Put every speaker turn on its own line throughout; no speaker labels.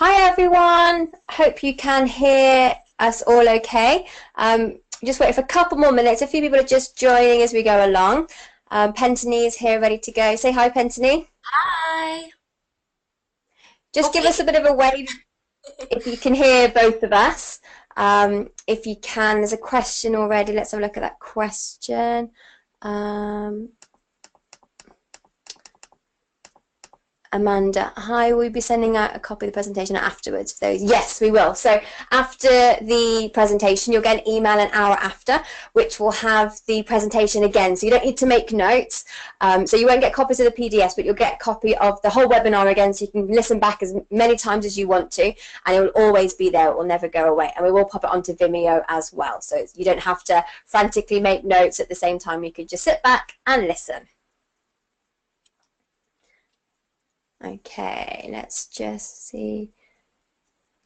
Hi everyone, hope you can hear us all okay. Just wait for a couple more minutes. A few people are just joining as we go along. Pentony is here ready to go. Say hi, Pentony.
Hi.
Just give
Hopefully.
us a bit of a wave if you can hear both of us. If you can, there's a question already. Let's have a look at that question. Amanda, hi, we'll be sending out a copy of the presentation afterwards. So yes, we will. So after the presentation, you'll get an email an hour after, which will have the presentation again. So you don't need to make notes. So you won't get copies of the PDFs, but you'll get a copy of the whole webinar again, so you can listen back as many times as you want to, and it will always be there. It will never go away. And we will pop it onto Vimeo as well. So you don't have to frantically make notes at the same time. You can just sit back and listen. Okay, let's just see.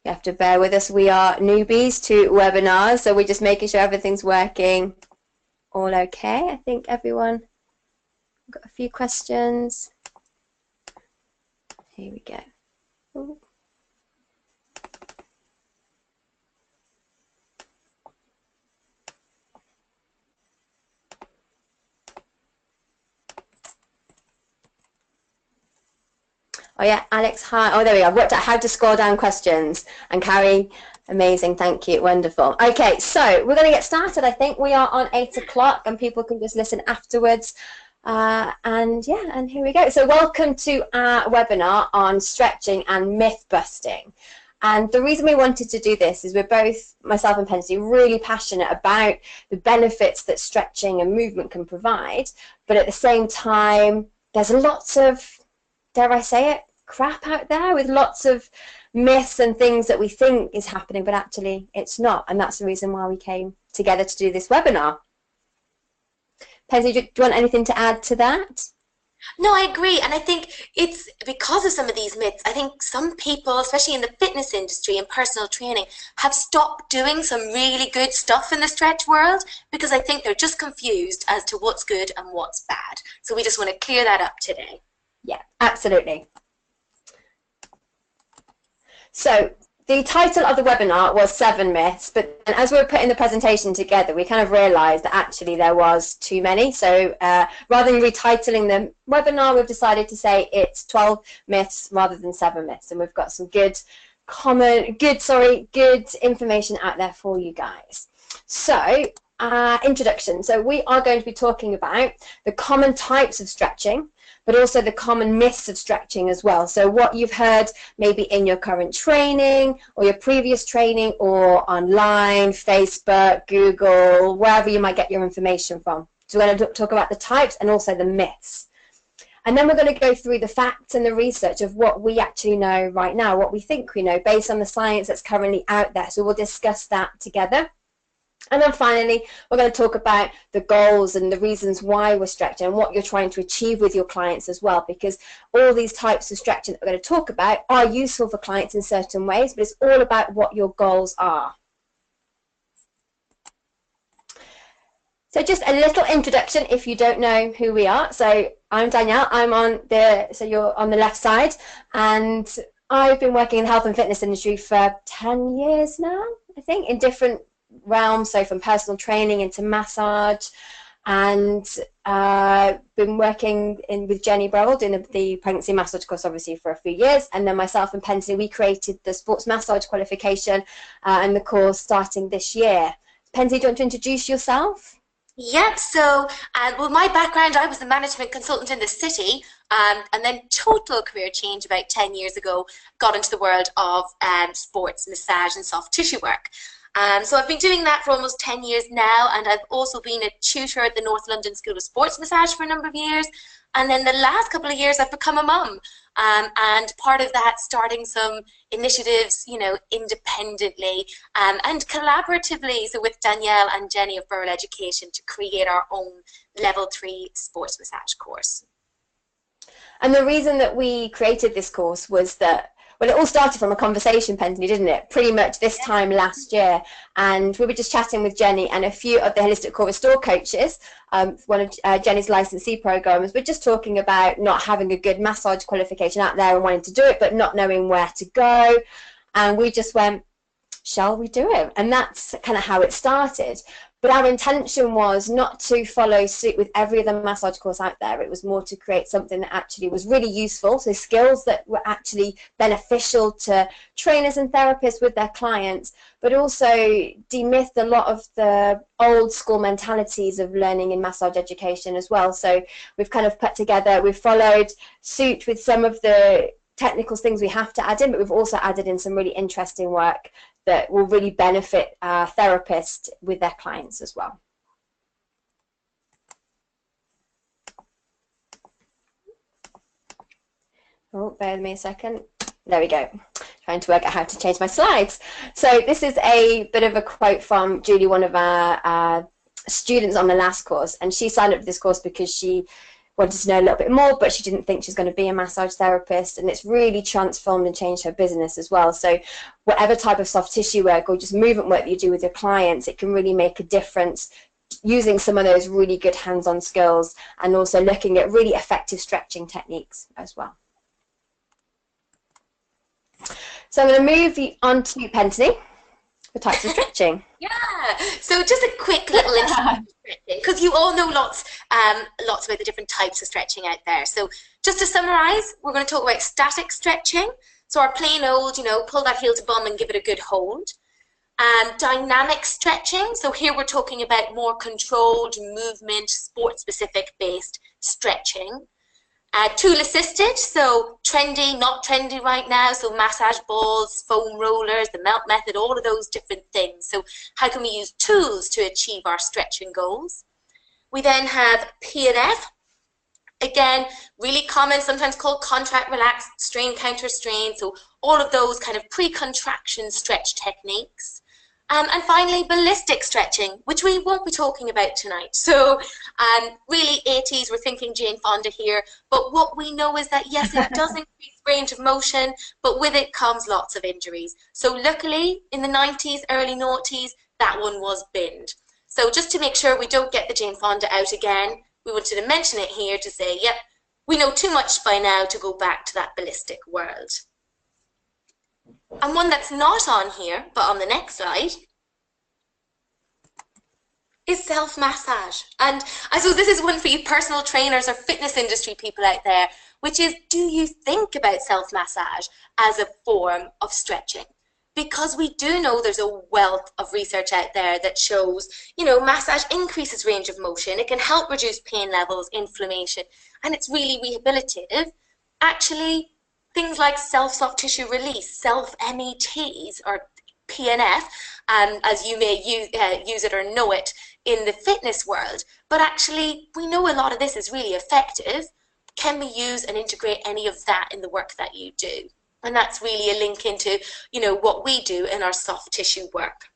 You have to bear with us. We are newbies to webinars, so we're just making sure everything's working all okay. I think everyone got a few questions. Here we go. Ooh. Oh yeah, Alex, hi. Oh, there we go. I've worked out how to score down questions. And Carrie, amazing, thank you, wonderful. Okay, so we're going to get started. I think we are on 8 o'clock and people can just listen afterwards. And yeah, and here we go. So welcome to our webinar on stretching and myth busting. And the reason we wanted to do this is we're both, myself and Pentony, really passionate about the benefits that stretching and movement can provide. But at the same time, there's lots of, dare I say it, crap out there with lots of myths and things that we think is happening, but actually it's not. And that's the reason why we came together to do this webinar. Pensy, do you want anything to add to that?
No, I agree. And I think it's because of some of these myths. I think some people, especially in the fitness industry and personal training, have stopped doing some really good stuff in the stretch world because I think they're just confused as to what's good and what's bad. So we just want to clear that up today.
Yeah, absolutely. So the title of the webinar was 7 myths, but as we were putting the presentation together, we kind of realized that actually there was too many. So rather than retitling the webinar, we've decided to say it's 12 myths rather than 7 myths. And we've got some good information out there for you guys. So introduction. So we are going to be talking about the common types of stretching, but also the common myths of stretching as well. So what you've heard maybe in your current training or your previous training or online, Facebook, Google, wherever you might get your information from. So we're going to talk about the types and also the myths. And then we're going to go through the facts and the research of what we actually know right now, what we think we know based on the science that's currently out there. So we'll discuss that together. And then finally, we're going to talk about the goals and the reasons why we're stretching and what you're trying to achieve with your clients as well, because all these types of stretching that we're going to talk about are useful for clients in certain ways, but it's all about what your goals are. So just a little introduction if you don't know who we are. So I'm Danielle, so you're on the left side, and I've been working in the health and fitness industry for 10 years now, I think, in different realms, so from personal training into massage, and been working with Jenny Breville doing the pregnancy massage course obviously for a few years, and then myself and Pentony, we created the sports massage qualification and the course starting this year. Pentony, do you want to introduce yourself?
Yeah, so well, my background, I was the management consultant in the city, and then total career change about 10 years ago, got into the world of sports massage and soft tissue work. So I've been doing that for almost 10 years now, and I've also been a tutor at the North London School of Sports Massage for a number of years. And then the last couple of years I've become a mum, and part of that starting some initiatives, you know, independently and collaboratively, so with Danielle and Jenny of Burrell Education, to create our own level 3 sports massage course.
And the reason that we created this course was that Well, it all started from a conversation, Pentony, didn't it? Pretty much this time last year. And we were just chatting with Jenny and a few of the Holistic Core Restore coaches, one of Jenny's licensee programmers. We're just talking about not having a good massage qualification out there and wanting to do it, but not knowing where to go. And we just went, shall we do it? And that's kind of how it started. But our intention was not to follow suit with every other massage course out there. It was more to create something that actually was really useful, so skills that were actually beneficial to trainers and therapists with their clients, but also demythed a lot of the old school mentalities of learning in massage education as well. So we've kind of put together, we've followed suit with some of the technical things we have to add in, but we've also added in some really interesting work that will really benefit therapists with their clients as well. Oh, bear with me a second. There we go. Trying to work out how to change my slides. So this is a bit of a quote from Julie, one of our students on the last course, and she signed up for this course because she wanted to know a little bit more, but she didn't think she was going to be a massage therapist, and it's really transformed and changed her business as well. So whatever type of soft tissue work or just movement work that you do with your clients, it can really make a difference using some of those really good hands-on skills and also looking at really effective stretching techniques as well. So I'm going to move you on to Pentony, the types of stretching.
Yeah, so just a quick little introduction, because you all know lots about the different types of stretching out there. So just to summarize, we're going to talk about static stretching. So our plain old, pull that heel to bum and give it a good hold. Dynamic stretching. So here we're talking about more controlled movement, sport-specific based stretching. Tool assisted, so trendy, not trendy right now, so massage balls, foam rollers, the melt method, all of those different things. So how can we use tools to achieve our stretching goals? We then have P&F, again, really common, sometimes called contract, relax, strain, counter strain, so all of those kind of pre-contraction stretch techniques. And finally, ballistic stretching, which we won't be talking about tonight. So really 80s, we're thinking Jane Fonda here, but what we know is that yes, it does increase range of motion, but with it comes lots of injuries. So luckily, in the 90s, early noughties, that one was binned. So just to make sure we don't get the Jane Fonda out again, we wanted to mention it here to say, yep, we know too much by now to go back to that ballistic world. And one that's not on here, but on the next slide, is self-massage. And I suppose this is one for you personal trainers or fitness industry people out there, which is, do you think about self-massage as a form of stretching? Because we do know there's a wealth of research out there that shows, massage increases range of motion, it can help reduce pain levels, inflammation, and it's really rehabilitative. Actually, things like self-soft tissue release, self-METs, or PNF, as you may use it or know it in the fitness world. But actually, we know a lot of this is really effective. Can we use and integrate any of that in the work that you do? And that's really a link into, what we do in our soft tissue work.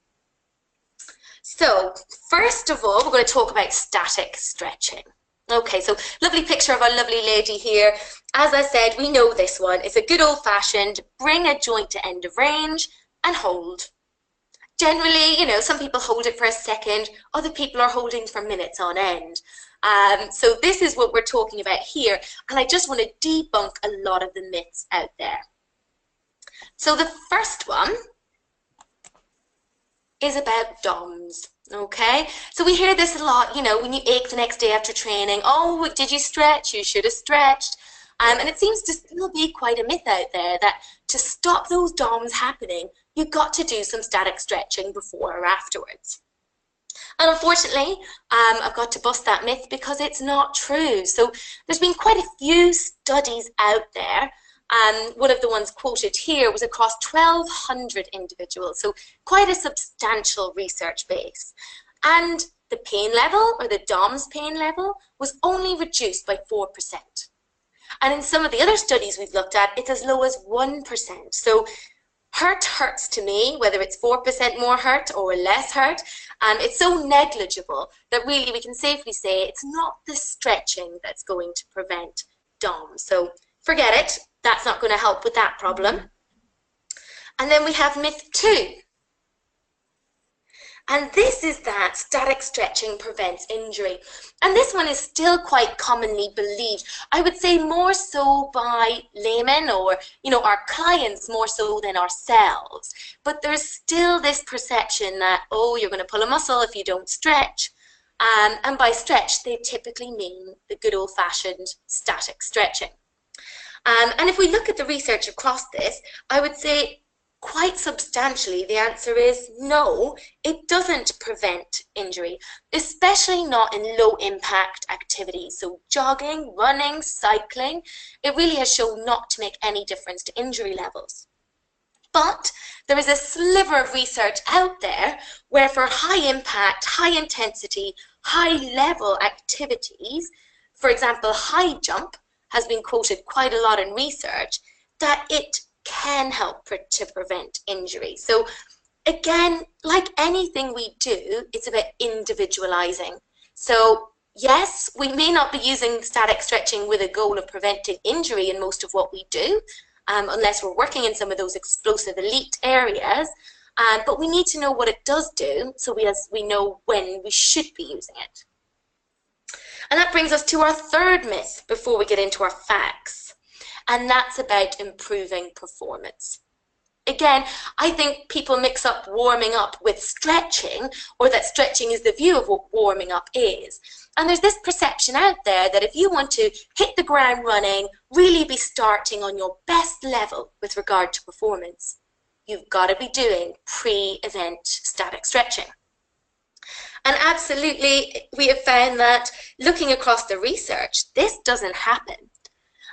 So, first of all, we're going to talk about static stretching. Okay, so lovely picture of a lovely lady here. As I said, we know this one. It's a good old-fashioned bring a joint to end of range and hold. Generally, some people hold it for a second, other people are holding for minutes on end. So this is what we're talking about here, and I just want to debunk a lot of the myths out there. So the first one is about DOMs. Okay, so we hear this a lot, when you ache the next day after training, oh, did you stretch? You should have stretched. And it seems to still be quite a myth out there that to stop those DOMs happening, you've got to do some static stretching before or afterwards. And unfortunately, I've got to bust that myth because it's not true. So there's been quite a few studies out there. One of the ones quoted here was across 1,200 individuals, so quite a substantial research base. And the pain level, or the DOMS pain level, was only reduced by 4%. And in some of the other studies we've looked at, it's as low as 1%. So hurt hurts to me, whether it's 4% more hurt or less hurt. It's so negligible that really we can safely say it's not the stretching that's going to prevent DOMS. So forget it. That's not going to help with that problem. And then we have myth 2. And this is that static stretching prevents injury. And this one is still quite commonly believed. I would say more so by laymen or, our clients more so than ourselves. But there's still this perception that, oh, you're going to pull a muscle if you don't stretch. And by stretch, they typically mean the good old-fashioned static stretching. And if we look at the research across this, I would say quite substantially, the answer is no, it doesn't prevent injury, especially not in low-impact activities. So jogging, running, cycling, it really has shown not to make any difference to injury levels. But there is a sliver of research out there where for high-impact, high-intensity, high-level activities, for example, high jump has been quoted quite a lot in research, that it can help to prevent injury. So again, like anything we do, it's about individualizing. So yes, we may not be using static stretching with a goal of preventing injury in most of what we do, unless we're working in some of those explosive elite areas, but we need to know what it does do so we know when we should be using it. And that brings us to our third myth before we get into our facts. And that's about improving performance. Again, I think people mix up warming up with stretching, or that stretching is the view of what warming up is. And there's this perception out there that if you want to hit the ground running, really be starting on your best level with regard to performance, you've got to be doing pre-event static stretching. And absolutely, we have found that looking across the research, this doesn't happen.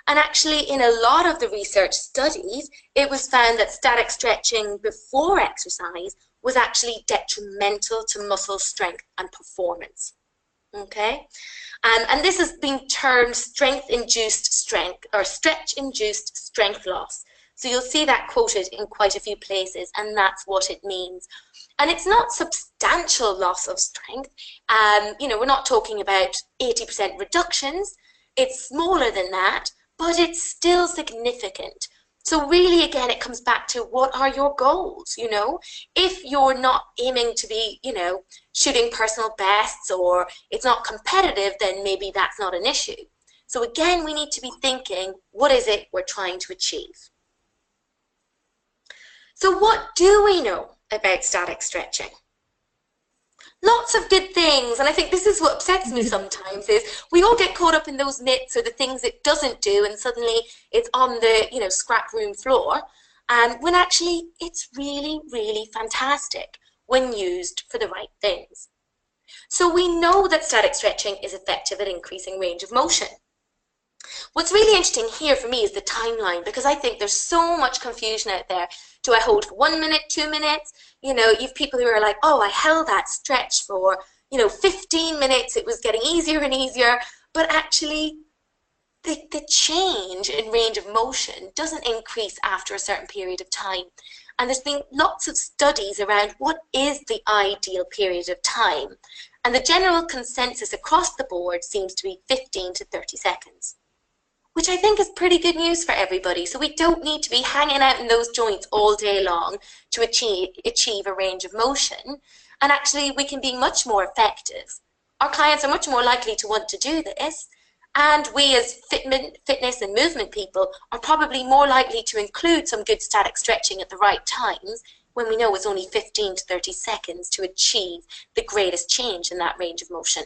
And actually, in a lot of the research studies, it was found that static stretching before exercise was actually detrimental to muscle strength and performance. Okay? And this has been termed strength-induced strength, or stretch-induced strength loss. So you'll see that quoted in quite a few places, and that's what it means. And it's not substantial loss of strength. We're not talking about 80% reductions. It's smaller than that, but it's still significant. So really, again, it comes back to what are your goals, If you're not aiming to be, shooting personal bests, or it's not competitive, then maybe that's not an issue. So again, we need to be thinking, what is it we're trying to achieve? So what do we know about static stretching? Lots of good things, and I think this is what upsets me sometimes, is we all get caught up in those myths or the things it doesn't do, and suddenly it's on the scrap room floor, when actually it's really, really fantastic when used for the right things. So we know that static stretching is effective at increasing range of motion. What's really interesting here for me is the timeline, because I think there's so much confusion out there. Do I hold for 1 minute, 2 minutes? You've people who are like, oh, I held that stretch for, 15 minutes. It was getting easier and easier. But actually, the change in range of motion doesn't increase after a certain period of time. And there's been lots of studies around what is the ideal period of time. And the general consensus across the board seems to be 15 to 30 seconds. Which I think is pretty good news for everybody. So we don't need to be hanging out in those joints all day long to achieve a range of motion. And actually, we can be much more effective. Our clients are much more likely to want to do this. And we as fitness and movement people are probably more likely to include some good static stretching at the right times when we know it's only 15 to 30 seconds to achieve the greatest change in that range of motion.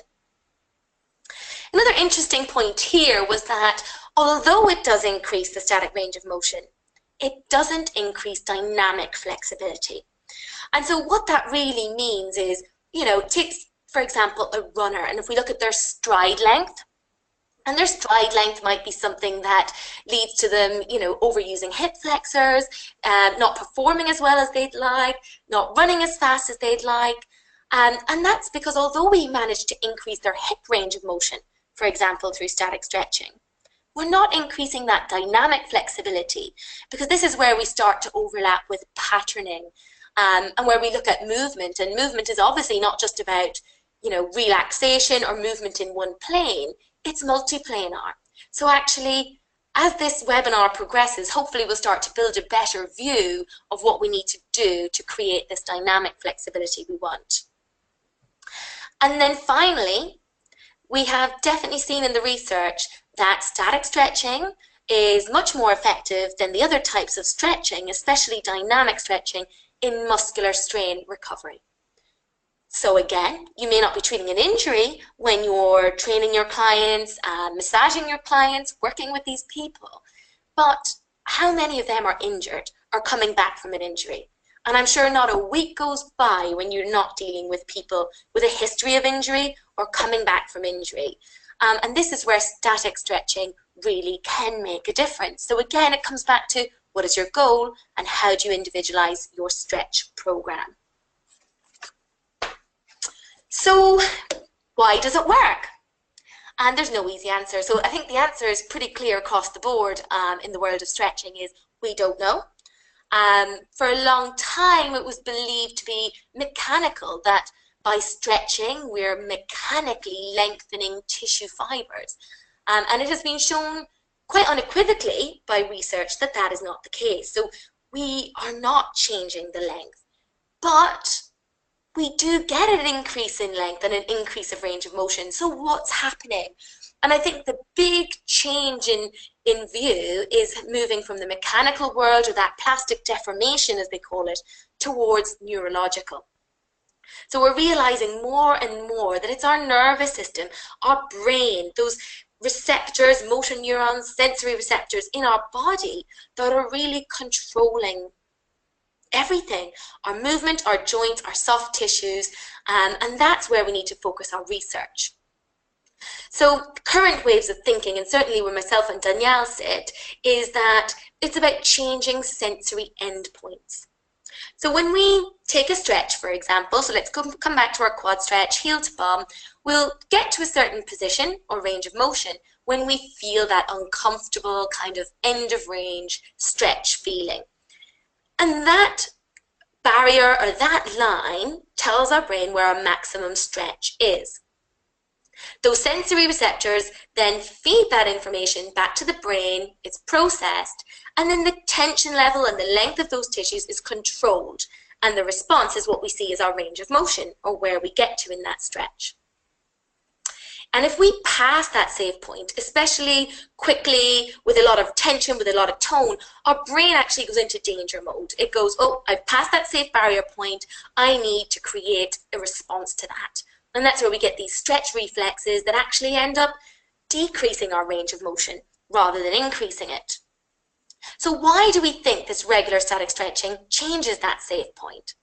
Another interesting point here was that although it does increase the static range of motion, it doesn't increase dynamic flexibility. And so what that really means is, take, for example, a runner, and if we look at their stride length, and their stride length might be something that leads to them, overusing hip flexors, not performing as well as they'd like, not running as fast as they'd like. And that's because although we manage to increase their hip range of motion, for example, through static stretching, we're not increasing that dynamic flexibility, because this is where we start to overlap with patterning, and where we look at movement. And movement is obviously not just about, relaxation or movement in one plane. It's multiplanar. So actually, as this webinar progresses, hopefully we'll start to build a better view of what we need to do to create this dynamic flexibility we want. And then finally, we have definitely seen in the research that static stretching is much more effective than the other types of stretching, especially dynamic stretching, in muscular strain recovery. So again, you may not be treating an injury when you're training your clients, massaging your clients, working with these people, but how many of them are injured or coming back from an injury? And I'm sure not a week goes by when you're not dealing with people with a history of injury or coming back from injury. And this is where static stretching really can make a difference. So again, it comes back to what is your goal and how do you individualize your stretch program? So why does it work? And there's no easy answer. So I think the answer is pretty clear across the board in the world of stretching is we don't know. For a long time, it was believed to be mechanical, that by stretching, we're mechanically lengthening tissue fibers. And it has been shown quite unequivocally by research that that is not the case. So we are not changing the length, but we do get an increase in length and an increase of range of motion. So what's happening? And I think the big change in view is moving from the mechanical world, or that plastic deformation as they call it, towards neurological. So we're realizing more and more that it's our nervous system, our brain, those receptors, motor neurons, sensory receptors in our body that are really controlling everything, our movement, our joints, our soft tissues, and that's where we need to focus our research. So current waves of thinking, and certainly where myself and Danielle sit, is that it's about changing sensory endpoints. So when we take a stretch, for example, so let's come back to our quad stretch, heel to bum, we'll get to a certain position or range of motion when we feel that uncomfortable kind of end of range stretch feeling. And that barrier or that line tells our brain where our maximum stretch is. Those sensory receptors then feed that information back to the brain, it's processed, and then the tension level and the length of those tissues is controlled. And the response is what we see as our range of motion, or where we get to in that stretch. And if we pass that safe point, especially quickly, with a lot of tension, with a lot of tone, our brain actually goes into danger mode. It goes, oh, I've passed that safe barrier point, I need to create a response to that. And that's where we get these stretch reflexes that actually end up decreasing our range of motion rather than increasing it. So why do we think this regular static stretching changes that safe point?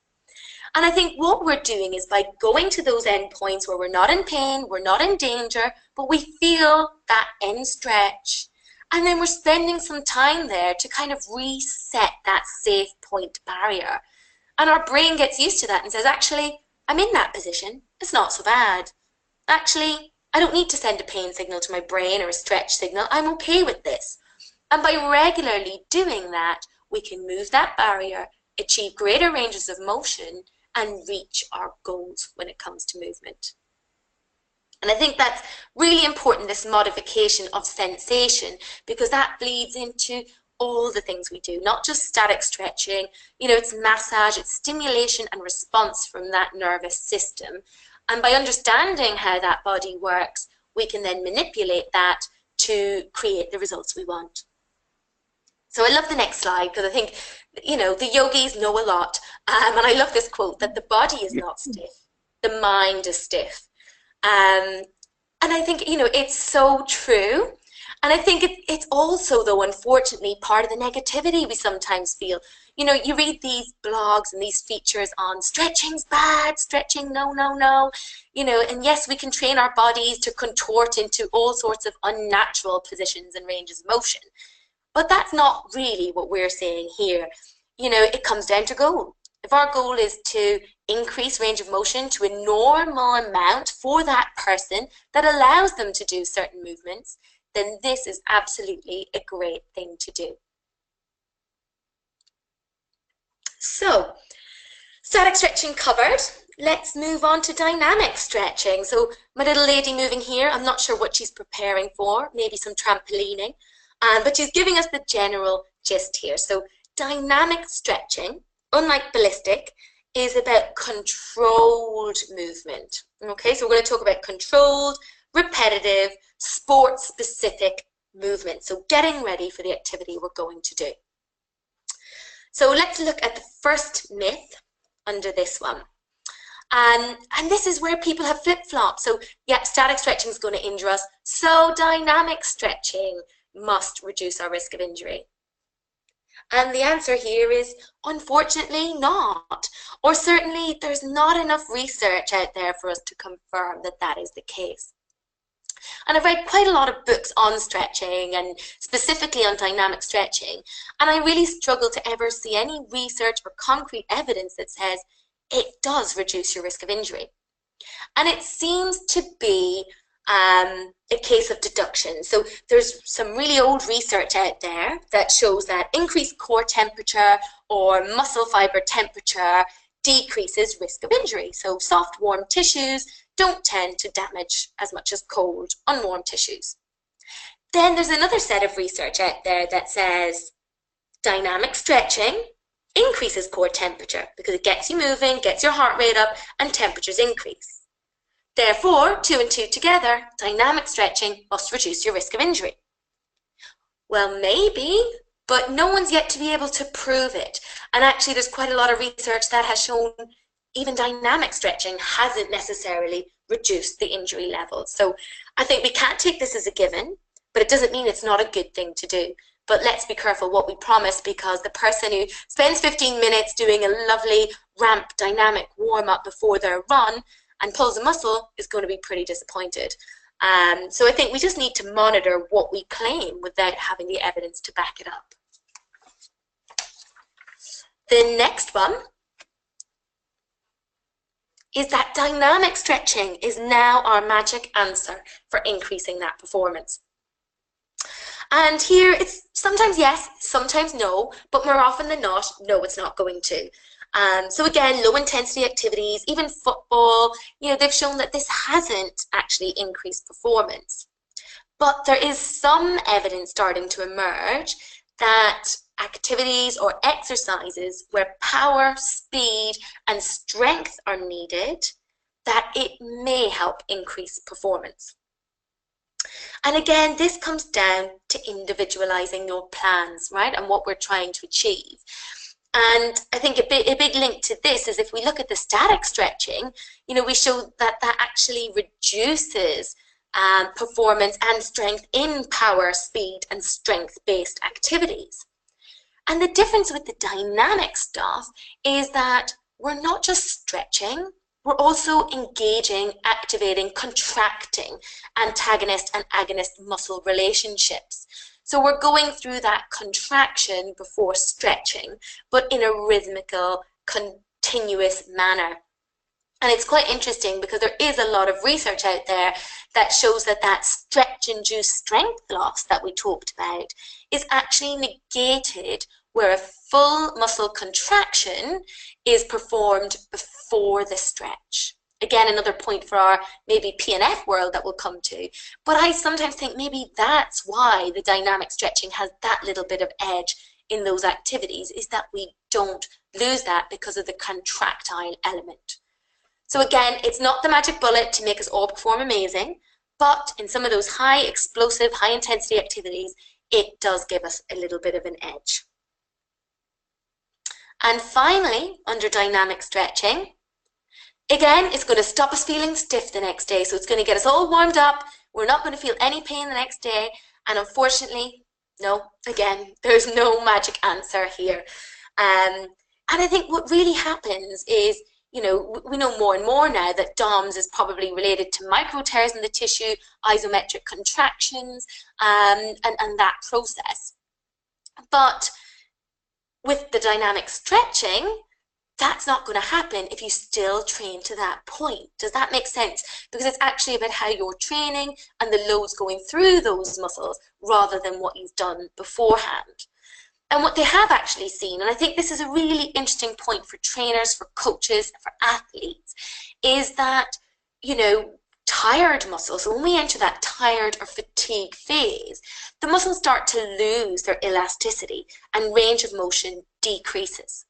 And I think what we're doing is by going to those endpoints where we're not in pain, we're not in danger, but we feel that end stretch. And then we're spending some time there to kind of reset that safe point barrier. And our brain gets used to that and says, actually, I'm in that position. It's not so bad. Actually, I don't need to send a pain signal to my brain or a stretch signal. I'm okay with this. And by regularly doing that, we can move that barrier, achieve greater ranges of motion, and reach our goals when it comes to movement. And I think that's really important, this modification of sensation, because that bleeds into all the things we do, not just static stretching. You know, it's massage, it's stimulation and response from that nervous system. And by understanding how that body works, we can then manipulate that to create the results we want. So I love the next slide, because I think, you know, the yogis know a lot. And I love this quote, that the body is not stiff, the mind is stiff. And I think, you know, it's so true. And I think it's also, though, unfortunately, part of the negativity we sometimes feel. You know, you read these blogs and these features on stretching's bad, stretching, no, no, no. You know, and yes, we can train our bodies to contort into all sorts of unnatural positions and ranges of motion. But that's not really what we're saying here. You know, it comes down to goal. If our goal is to increase range of motion to a normal amount for that person that allows them to do certain movements, then this is absolutely a great thing to do. So, static stretching covered. Let's move on to dynamic stretching. So my little lady moving here, I'm not sure what she's preparing for, maybe some trampolining. But she's giving us the general gist here. So dynamic stretching, unlike ballistic, is about controlled movement. Okay, so we're going to talk about controlled, repetitive, sport-specific movement. So getting ready for the activity we're going to do. So let's look at the first myth under this one. And this is where people have flip-flopped. So yeah, static stretching is going to injure us. So dynamic stretching must reduce our risk of injury. And the answer here is unfortunately not. Or certainly there's not enough research out there for us to confirm that that is the case. And I've read quite a lot of books on stretching and specifically on dynamic stretching. And I really struggle to ever see any research or concrete evidence that says it does reduce your risk of injury. And it seems to be a case of deduction. So there's some really old research out there that shows that increased core temperature or muscle fiber temperature decreases risk of injury. So soft, warm tissues don't tend to damage as much as cold, unwarm tissues. Then there's another set of research out there that says dynamic stretching increases core temperature because it gets you moving, gets your heart rate up, and temperatures increase. Therefore, 2 and 2 together, dynamic stretching must reduce your risk of injury. Well, maybe, but no one's yet to be able to prove it. And actually, there's quite a lot of research that has shown even dynamic stretching hasn't necessarily reduced the injury levels. So I think we can't take this as a given, but it doesn't mean it's not a good thing to do. But let's be careful what we promise, because the person who spends 15 minutes doing a lovely ramp dynamic warm-up before their run and pulls a muscle is going to be pretty disappointed. So I think we just need to monitor what we claim without having the evidence to back it up. The next one is that dynamic stretching is now our magic answer for increasing that performance. And here it's sometimes yes, sometimes no, but more often than not, no, it's not going to. So again, low intensity activities, even football, they've shown that this hasn't actually increased performance. But there is some evidence starting to emerge that activities or exercises where power, speed, and strength are needed, that it may help increase performance. And again, this comes down to individualizing your plans, right, and what we're trying to achieve. And I think a big link to this is if we look at the static stretching, we show that that actually reduces performance and strength in power, speed, and strength-based activities. And the difference with the dynamic stuff is that we're not just stretching, we're also engaging, activating, contracting antagonist and agonist muscle relationships. So we're going through that contraction before stretching, but in a rhythmical, continuous manner. And it's quite interesting because there is a lot of research out there that shows that that stretch-induced strength loss that we talked about is actually negated where a full muscle contraction is performed before the stretch. Again, another point for our maybe P&F world that we'll come to. But I sometimes think maybe that's why the dynamic stretching has that little bit of edge in those activities, is that we don't lose that because of the contractile element. So again, it's not the magic bullet to make us all perform amazing, but in some of those high explosive, high intensity activities, it does give us a little bit of an edge. And finally, under dynamic stretching, again, it's going to stop us feeling stiff the next day. So it's going to get us all warmed up. We're not going to feel any pain the next day. And unfortunately, no, again, there's no magic answer here. And I think what really happens is, we know more and more now that DOMS is probably related to micro tears in the tissue, isometric contractions, and that process. But with the dynamic stretching, that's not going to happen if you still train to that point. Does that make sense? Because it's actually about how you're training and the loads going through those muscles rather than what you've done beforehand. And what they have actually seen, and I think this is a really interesting point for trainers, for coaches, for athletes, is that, tired muscle, so when we enter that tired or fatigue phase, the muscles start to lose their elasticity and range of motion decreases.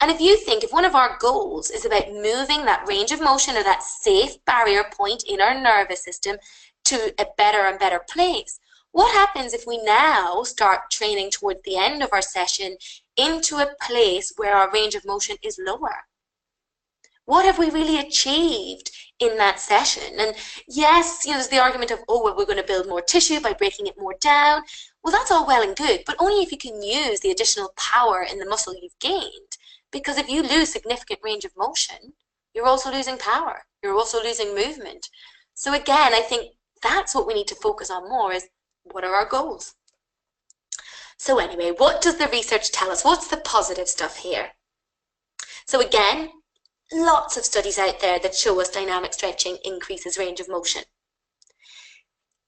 And if one of our goals is about moving that range of motion or that safe barrier point in our nervous system to a better and better place, what happens if we now start training towards the end of our session into a place where our range of motion is lower? What have we really achieved in that session? And yes, there's the argument of, oh, well, we're going to build more tissue by breaking it more down. Well, that's all well and good, but only if you can use the additional power in the muscle you've gained. Because if you lose significant range of motion, you're also losing power. You're also losing movement. So again, I think that's what we need to focus on more, is what are our goals? So anyway, what does the research tell us? What's the positive stuff here? So again, lots of studies out there that show us dynamic stretching increases range of motion.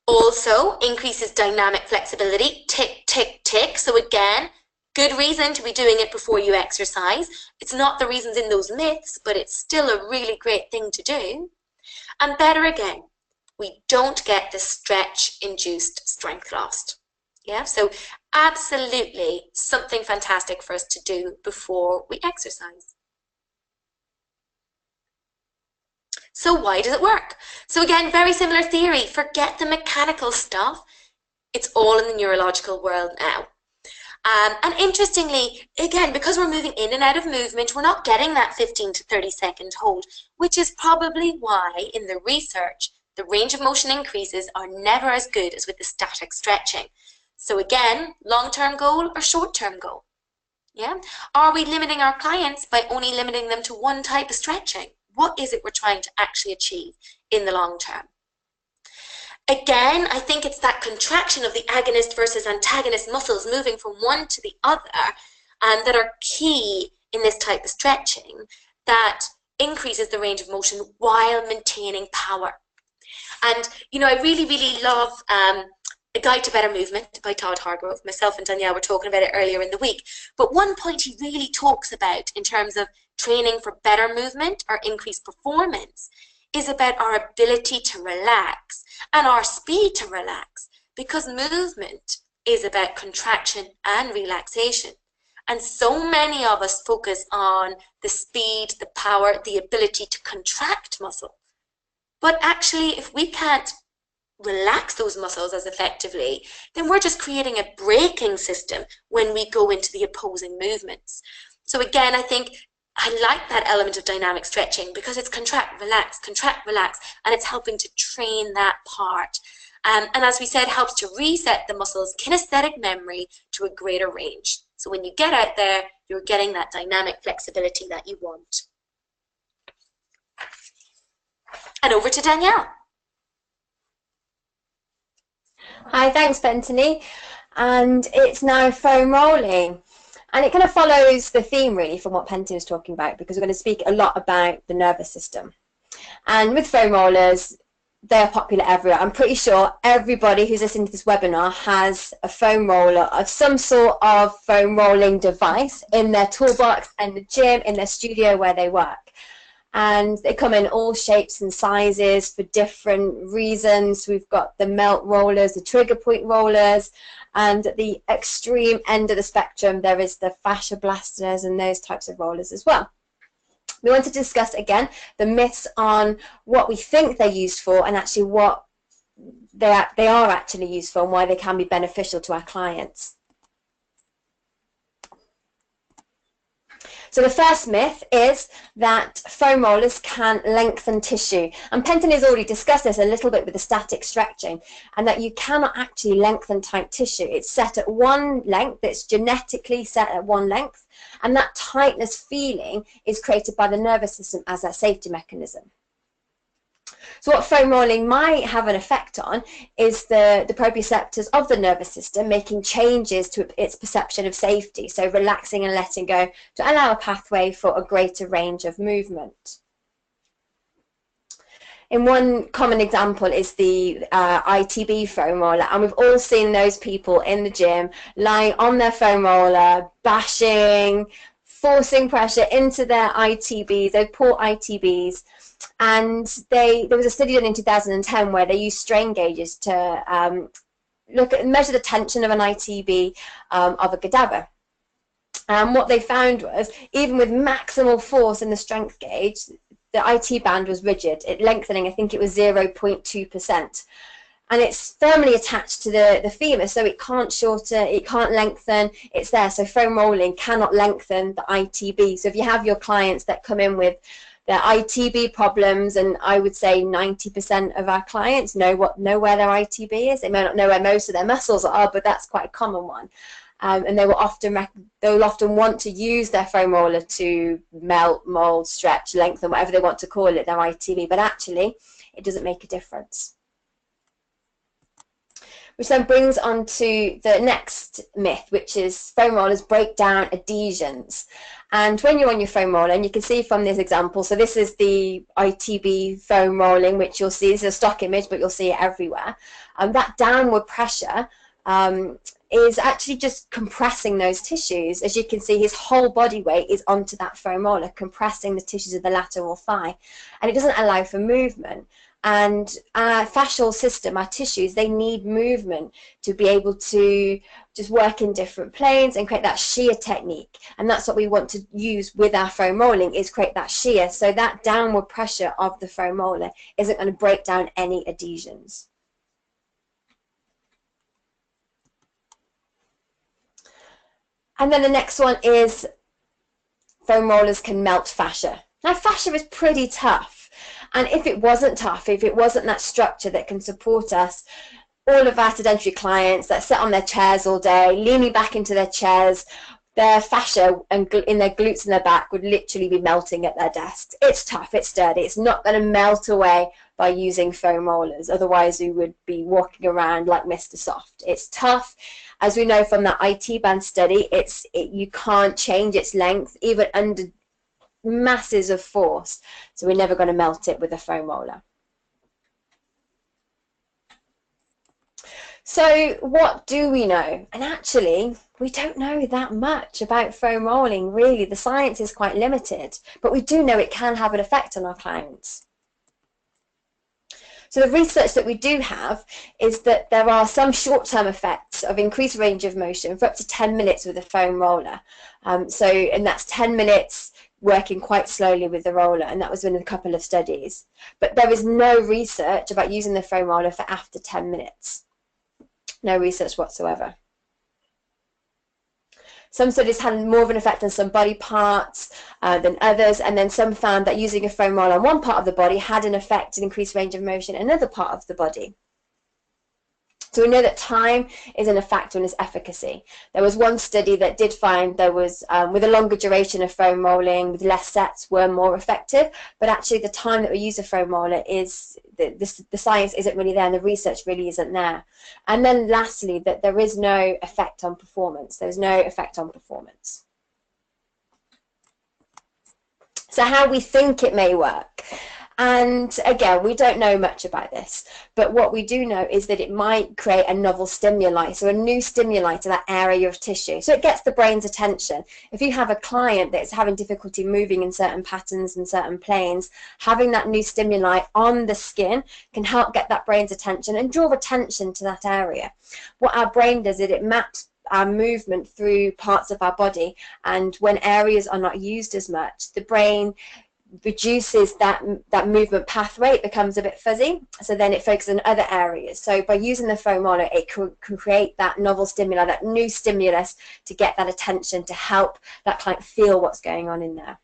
Also increases dynamic flexibility, tick, tick, tick. So again, good reason to be doing it before you exercise. It's not the reasons in those myths, but it's still a really great thing to do. And better again, we don't get the stretch-induced strength loss. Yeah, so absolutely something fantastic for us to do before we exercise. So why does it work? So again, very similar theory. Forget the mechanical stuff. It's all in the neurological world now. And interestingly, again, because we're moving in and out of movement, we're not getting that 15 to 30 second hold, which is probably why in the research, the range of motion increases are never as good as with the static stretching. So again, long-term goal or short-term goal? Yeah. Are we limiting our clients by only limiting them to one type of stretching? What is it we're trying to actually achieve in the long term? Again, I think it's that contraction of the agonist versus antagonist muscles moving from one to the other that are key in this type of stretching that increases the range of motion while maintaining power. And, I really, really love A Guide to Better Movement by Todd Hargrove. Myself and Danielle were talking about it earlier in the week. But one point he really talks about in terms of training for better movement or increased performance is about our ability to relax and our speed to relax, because movement is about contraction and relaxation. And so many of us focus on the speed, the power, the ability to contract muscle. But actually, if we can't relax those muscles as effectively, then we're just creating a braking system when we go into the opposing movements. So again, I think I like that element of dynamic stretching because it's contract, relax, and it's helping to train that part. And as we said, helps to reset the muscle's kinesthetic memory to a greater range. So when you get out there, you're getting that dynamic flexibility that you want. And over to Danielle.
Hi, thanks, Pentony. And it's now foam rolling. And it kind of follows the theme, really, from what Pentony was talking about, because we're going to speak a lot about the nervous system. And with foam rollers, they're popular everywhere. I'm pretty sure everybody who's listening to this webinar has a foam roller of some sort of foam rolling device in their toolbox, in the gym, in their studio where they work. And they come in all shapes and sizes for different reasons. We've got the melt rollers, the trigger point rollers, and at the extreme end of the spectrum, there is the fascia blasters and those types of rollers as well. We want to discuss, again, the myths on what we think they're used for and actually what they are actually used for and why they can be beneficial to our clients. So the first myth is that foam rollers can lengthen tissue. And Pentony has already discussed this a little bit with the static stretching, and that you cannot actually lengthen tight tissue. It's set at one length, it's genetically set at one length, and that tightness feeling is created by the nervous system as a safety mechanism. So what foam rolling might have an effect on is the proprioceptors of the nervous system making changes to its perception of safety, so relaxing and letting go to allow a pathway for a greater range of movement. In one common example is the ITB foam roller, and we've all seen those people in the gym lying on their foam roller, bashing, forcing pressure into their ITBs, their poor ITBs. And there was a study done in 2010 where they used strain gauges to measure the tension of an ITB of a cadaver. And what they found was, even with maximal force in the strength gauge, the IT band was rigid. It lengthening, I think it was 0.2%. And it's firmly attached to the femur, so it can't shorten, it can't lengthen, it's there. So foam rolling cannot lengthen the ITB. So if you have your clients that come in with their ITB problems, and I would say 90% of our clients know where their ITB is. They may not know where most of their muscles are, but that's quite a common one. And they'll often want to use their foam roller to melt, mold, stretch, lengthen, whatever they want to call it, their ITB, but actually it doesn't make a difference. Which then brings on to the next myth, which is foam rollers break down adhesions. And when you're on your foam roller, and you can see from this example, so this is the ITB foam rolling, which you'll see, this is a stock image, but you'll see it everywhere. That downward pressure is actually just compressing those tissues. As you can see, his whole body weight is onto that foam roller, compressing the tissues of the lateral thigh, and it doesn't allow for movement. And our fascial system, our tissues, they need movement to be able to just work in different planes and create that shear technique. And that's what we want to use with our foam rolling, is create that shear. So that downward pressure of the foam roller isn't going to break down any adhesions. And then the next one is foam rollers can melt fascia. Now, fascia is pretty tough. And if it wasn't tough, if it wasn't that structure that can support us, all of our sedentary clients that sit on their chairs all day, leaning back into their chairs, their fascia and in their glutes and their back would literally be melting at their desks. It's tough, it's sturdy, it's not going to melt away by using foam rollers. Otherwise, we would be walking around like Mr. Soft. It's tough. As we know from the IT band study, you can't change its length even under masses of force, so we're never going to melt it with a foam roller. So what do we know? And actually, we don't know that much about foam rolling, really. The science is quite limited, but we do know it can have an effect on our clients. So the research that we do have is that there are some short-term effects of increased range of motion for up to 10 minutes with a foam roller. And that's 10 minutes working quite slowly with the roller, and that was in a couple of studies. But there is no research about using the foam roller for after 10 minutes. No research whatsoever. Some studies had more of an effect on some body parts than others, and then some found that using a foam roller on one part of the body had an effect in increased range of motion in another part of the body. So we know that time is a factor in its efficacy. There was one study that did find there was, with a longer duration of foam rolling, with less sets, were more effective, but actually the time that we use a foam roller is, the science isn't really there and the research really isn't there. And then lastly, that there is no effect on performance. There's no effect on performance. So how we think it may work. And again, we don't know much about this, but what we do know is that it might create a novel stimuli, so a new stimuli to that area of tissue. So it gets the brain's attention. If you have a client that's having difficulty moving in certain patterns and certain planes, having that new stimuli on the skin can help get that brain's attention and draw attention to that area. What our brain does is it maps our movement through parts of our body, and when areas are not used as much, the brain reduces that movement pathway. It becomes a bit fuzzy, so then it focuses on other areas. So by using the foam roller, it can create that novel stimuli, that new stimulus to get that attention, to help that client feel what's going on in there.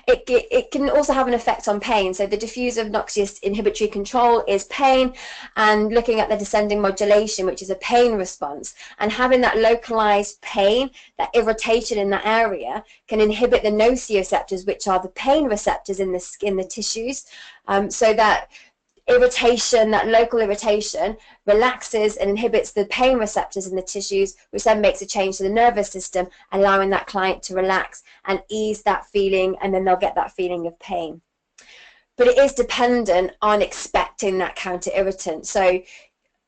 It can also have an effect on pain. So the diffuse obnoxious inhibitory control is pain, and looking at the descending modulation, which is a pain response, and having that localized pain, that irritation in that area, can inhibit the nociceptors, which are the pain receptors in the skin, the tissues, so that irritation, that local irritation, relaxes and inhibits the pain receptors in the tissues, which then makes a change to the nervous system, allowing that client to relax and ease that feeling, and then they'll get that feeling of pain. But it is dependent on expecting that counter irritant. So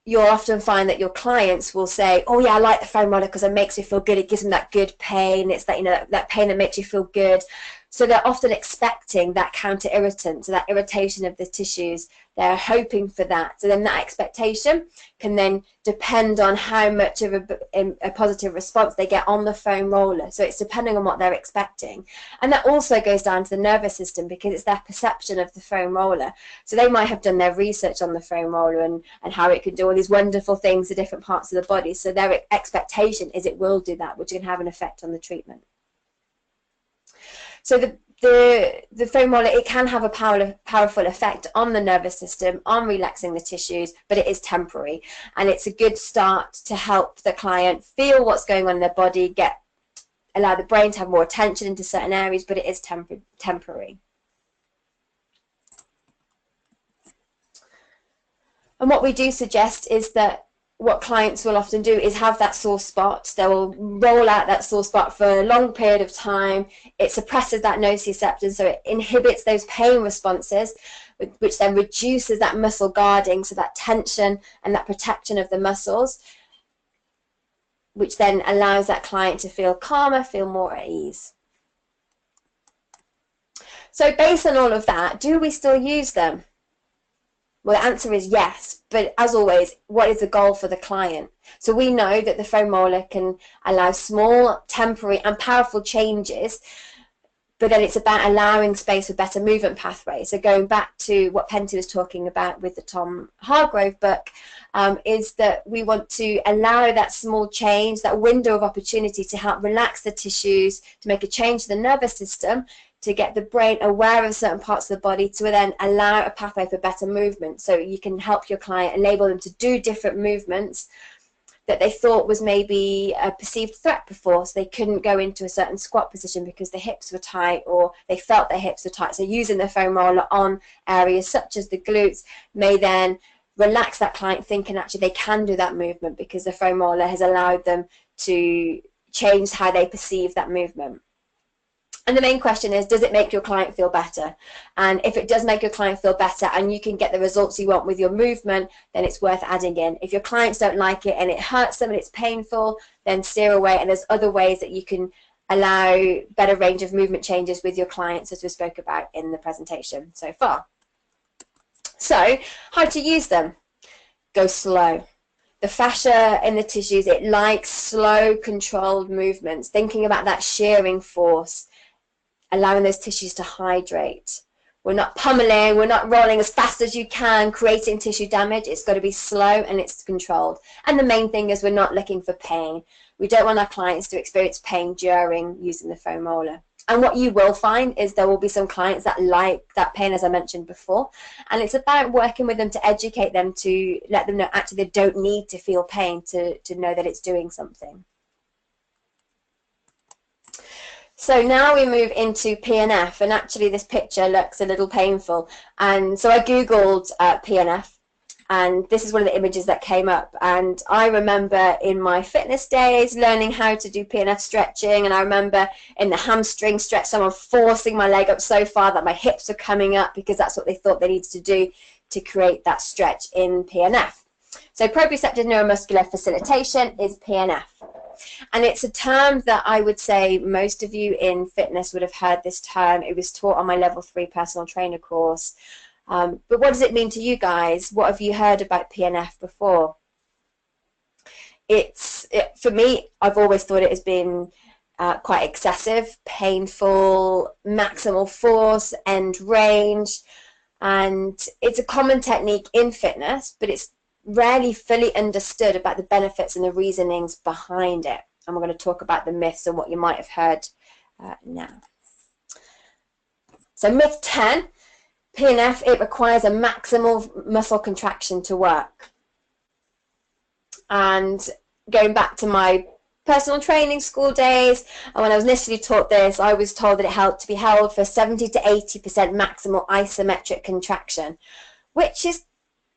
you'll often find that your clients will say, oh yeah, I like the foam roller because it makes me feel good, it gives me that good pain, it's that, you know, that pain that makes you feel good. So they're often expecting that counter irritant, so that irritation of the tissues. They're hoping for that. So then that expectation can then depend on how much of a positive response they get on the foam roller. So it's depending on what they're expecting. And that also goes down to the nervous system, because it's their perception of the foam roller. So they might have done their research on the foam roller and how it can do all these wonderful things to different parts of the body. So their expectation is it will do that, which can have an effect on the treatment. So the foam roller, it can have a powerful effect on the nervous system, on relaxing the tissues, but it is temporary. And it's a good start to help the client feel what's going on in their body, allow the brain to have more attention into certain areas, but it is temporary. And what we do suggest is that what clients will often do is have that sore spot. They will roll out that sore spot for a long period of time. It suppresses that nociception, so it inhibits those pain responses, which then reduces that muscle guarding, so that tension and that protection of the muscles, which then allows that client to feel calmer, feel more at ease. So based on all of that, do we still use them? Well, the answer is yes, but as always, what is the goal for the client? So we know that the foam roller can allow small, temporary and powerful changes, but then it's about allowing space for better movement pathways. So going back to what Pentony was talking about with the Tom Hargrove book, is that we want to allow that small change, that window of opportunity to help relax the tissues, to make a change to the nervous system, to get the brain aware of certain parts of the body, to then allow a pathway for better movement. So you can help your client, enable them to do different movements that they thought was maybe a perceived threat before. So they couldn't go into a certain squat position because the hips were tight, or they felt their hips were tight. So using the foam roller on areas such as the glutes may then relax that client, thinking actually they can do that movement because the foam roller has allowed them to change how they perceive that movement. And the main question is, does it make your client feel better? And if it does make your client feel better and you can get the results you want with your movement, then it's worth adding in. If your clients don't like it and it hurts them and it's painful, then steer away. And there's other ways that you can allow better range of movement changes with your clients, as we spoke about in the presentation so far. So how to use them? Go slow. The fascia in the tissues, it likes slow, controlled movements, thinking about that shearing force, allowing those tissues to hydrate. We're not pummeling, we're not rolling as fast as you can, creating tissue damage. It's got to be slow and it's controlled. And the main thing is we're not looking for pain. We don't want our clients to experience pain during using the foam roller. And what you will find is there will be some clients that like that pain, as I mentioned before. And it's about working with them to educate them, to let them know actually they don't need to feel pain to know that it's doing something. So now we move into PNF, and actually this picture looks a little painful. And so I Googled PNF, and this is one of the images that came up. And I remember in my fitness days learning how to do PNF stretching, and I remember in the hamstring stretch someone forcing my leg up so far that my hips were coming up because that's what they thought they needed to do to create that stretch in PNF. So proprioceptive neuromuscular facilitation is PNF. And it's a term that I would say most of you in fitness would have heard this term. It was taught on my level 3 personal trainer course. But what does it mean to you guys? What have you heard about PNF before? For me, I've always thought it has been quite excessive, painful, maximal force, end range. And it's a common technique in fitness, but it's rarely fully understood about the benefits and the reasonings behind it. And we're going to talk about the myths and what you might have heard now. So myth 10, PNF, it requires a maximal muscle contraction to work. And going back to my personal training school days, and when I was initially taught this, I was told that it had to be held for 70 to 80% maximal isometric contraction, which is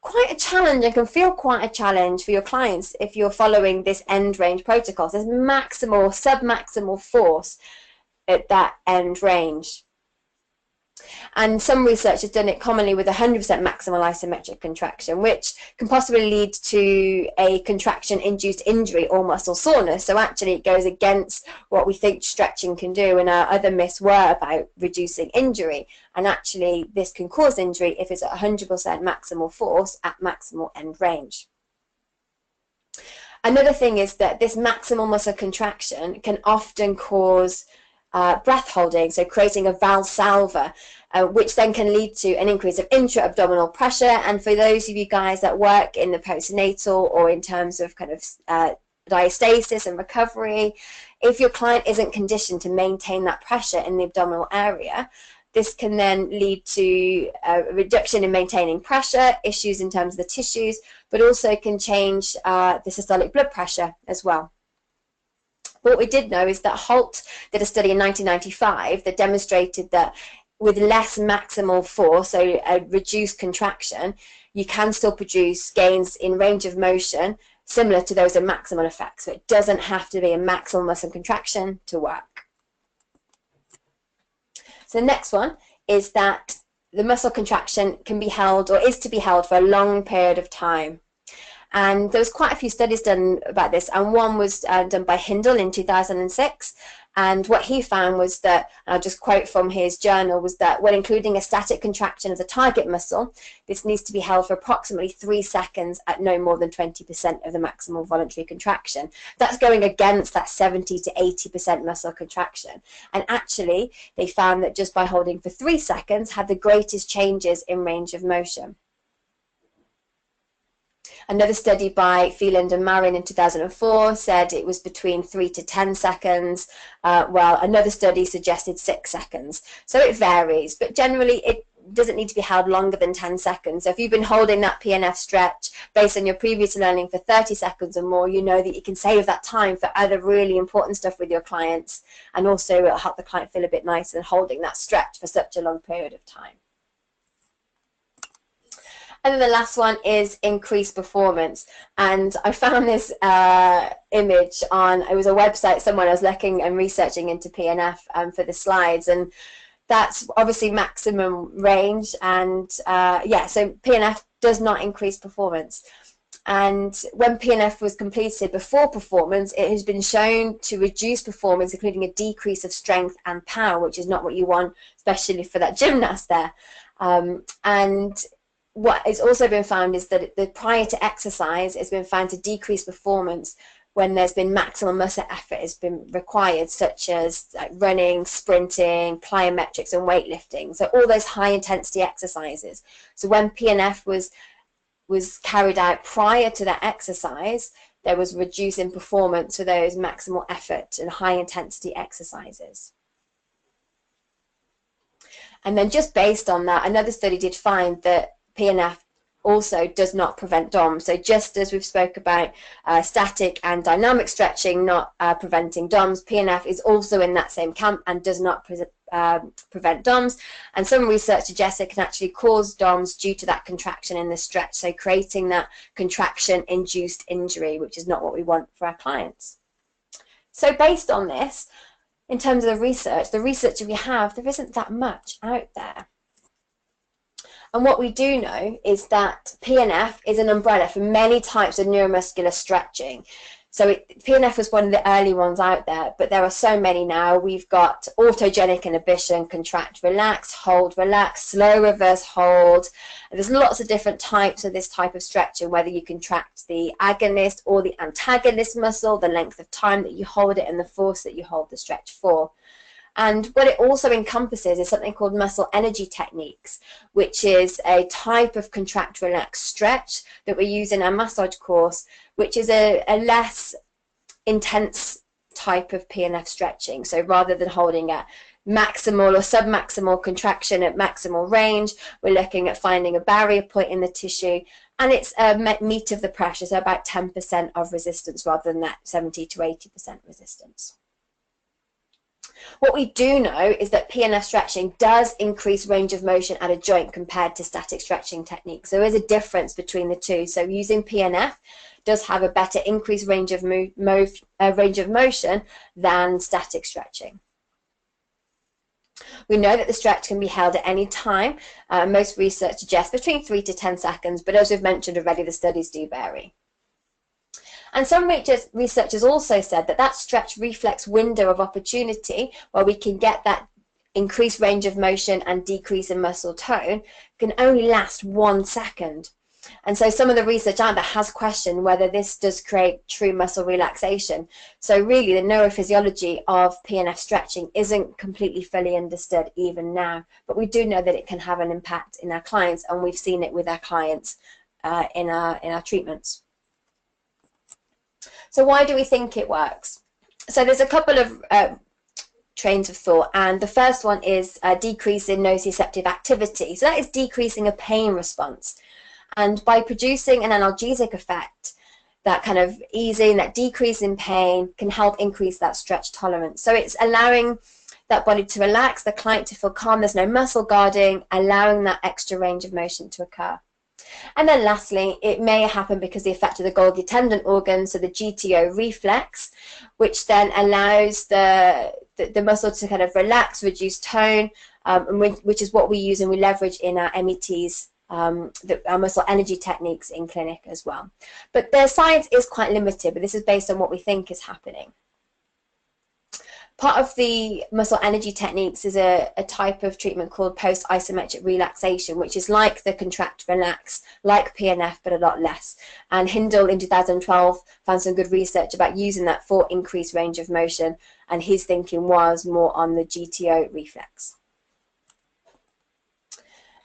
quite a challenge and can feel quite a challenge for your clients if you're following this end range protocol. There's maximal, submaximal force at that end range. And some research has done it commonly with 100% maximal isometric contraction, which can possibly lead to a contraction-induced injury or muscle soreness. So actually it goes against what we think stretching can do, and our other myths were about reducing injury. And actually this can cause injury if it's at 100% maximal force at maximal end range. Another thing is that this maximal muscle contraction can often cause breath holding, so creating a valsalva, which then can lead to an increase of intra-abdominal pressure. And for those of you guys that work in the postnatal or in terms of kind of diastasis and recovery, if your client isn't conditioned to maintain that pressure in the abdominal area, this can then lead to a reduction in maintaining pressure, issues in terms of the tissues, but also can change the systolic blood pressure as well. But what we did know is that Holt did a study in 1995 that demonstrated that with less maximal force, so a reduced contraction, you can still produce gains in range of motion similar to those of maximal effects. So it doesn't have to be a maximal muscle contraction to work. So the next one is that the muscle contraction can be held, or is to be held, for a long period of time. And there was quite a few studies done about this, and one was done by Hindle in 2006. And what he found was that, and I'll just quote from his journal, was that when including a static contraction of the target muscle, this needs to be held for approximately 3 seconds at no more than 20% of the maximal voluntary contraction. That's going against that 70 to 80% muscle contraction. And actually, they found that just by holding for 3 seconds had the greatest changes in range of motion. Another study by Phelan and Marin in 2004 said it was between 3 to 10 seconds, while another study suggested 6 seconds. So it varies, but generally it doesn't need to be held longer than 10 seconds. So if you've been holding that PNF stretch based on your previous learning for 30 seconds or more, you know that you can save that time for other really important stuff with your clients, and also it'll help the client feel a bit nicer than holding that stretch for such a long period of time. And then the last one is increased performance. And I found this image on, it was a website, someone I was looking and researching into PNF for the slides. And that's obviously maximum range. And yeah, so PNF does not increase performance. And when PNF was completed before performance, it has been shown to reduce performance, including a decrease of strength and power, which is not what you want, especially for that gymnast there. And what has also been found is that the prior to exercise has been found to decrease performance when there's been maximal muscle effort has been required, such as like running, sprinting, plyometrics, and weightlifting. So all those high intensity exercises. So when PNF was carried out prior to that exercise, there was reduced in performance for those maximal effort and high intensity exercises. And then just based on that, another study did find that PNF also does not prevent DOMS. So just as we've spoke about static and dynamic stretching not preventing DOMS, PNF is also in that same camp and does not prevent DOMS. And some research suggests it can actually cause DOMS due to that contraction in the stretch, so creating that contraction-induced injury, which is not what we want for our clients. So based on this, in terms of the research that we have, there isn't that much out there. And what we do know is that PNF is an umbrella for many types of neuromuscular stretching. So PNF was one of the early ones out there, but there are so many now. We've got autogenic inhibition, contract, relax, hold, relax, slow reverse hold. And there's lots of different types of this type of stretching, whether you contract the agonist or the antagonist muscle, the length of time that you hold it, and the force that you hold the stretch for. And what it also encompasses is something called muscle energy techniques, which is a type of contract, relax, stretch that we use in our massage course, which is a less intense type of PNF stretching. So rather than holding at maximal or submaximal contraction at maximal range, we're looking at finding a barrier point in the tissue, and it's a meet of the pressure, so about 10% of resistance rather than that 70 to 80% resistance. What we do know is that PNF stretching does increase range of motion at a joint compared to static stretching techniques. There is a difference between the two. So using PNF does have a better increased range of motion than static stretching. We know that the stretch can be held at any time. Most research suggests between 3 to 10 seconds, but as we've mentioned already, the studies do vary. And some researchers also said that that stretch reflex window of opportunity, where we can get that increased range of motion and decrease in muscle tone, can only last 1 second. And so some of the research out there has questioned whether this does create true muscle relaxation. So really the neurophysiology of PNF stretching isn't completely fully understood even now, but we do know that it can have an impact in our clients, and we've seen it with our clients in our treatments. So why do we think it works? So there's a couple of trains of thought, and the first one is a decrease in nociceptive activity. So that is decreasing a pain response. And by producing an analgesic effect, that kind of easing, that decrease in pain can help increase that stretch tolerance. So it's allowing that body to relax, the client to feel calm, there's no muscle guarding, allowing that extra range of motion to occur. And then lastly, it may happen because the effect of the Golgi tendon organ, so the GTO reflex, which then allows the muscle to kind of relax, reduce tone, which is what we use and we leverage in our METs, our muscle energy techniques in clinic as well. But the science is quite limited, but this is based on what we think is happening. Part of the muscle energy techniques is a type of treatment called post-isometric relaxation, which is like the contract relax, like PNF, but a lot less. And Hindle in 2012 found some good research about using that for increased range of motion, and his thinking was more on the GTO reflex.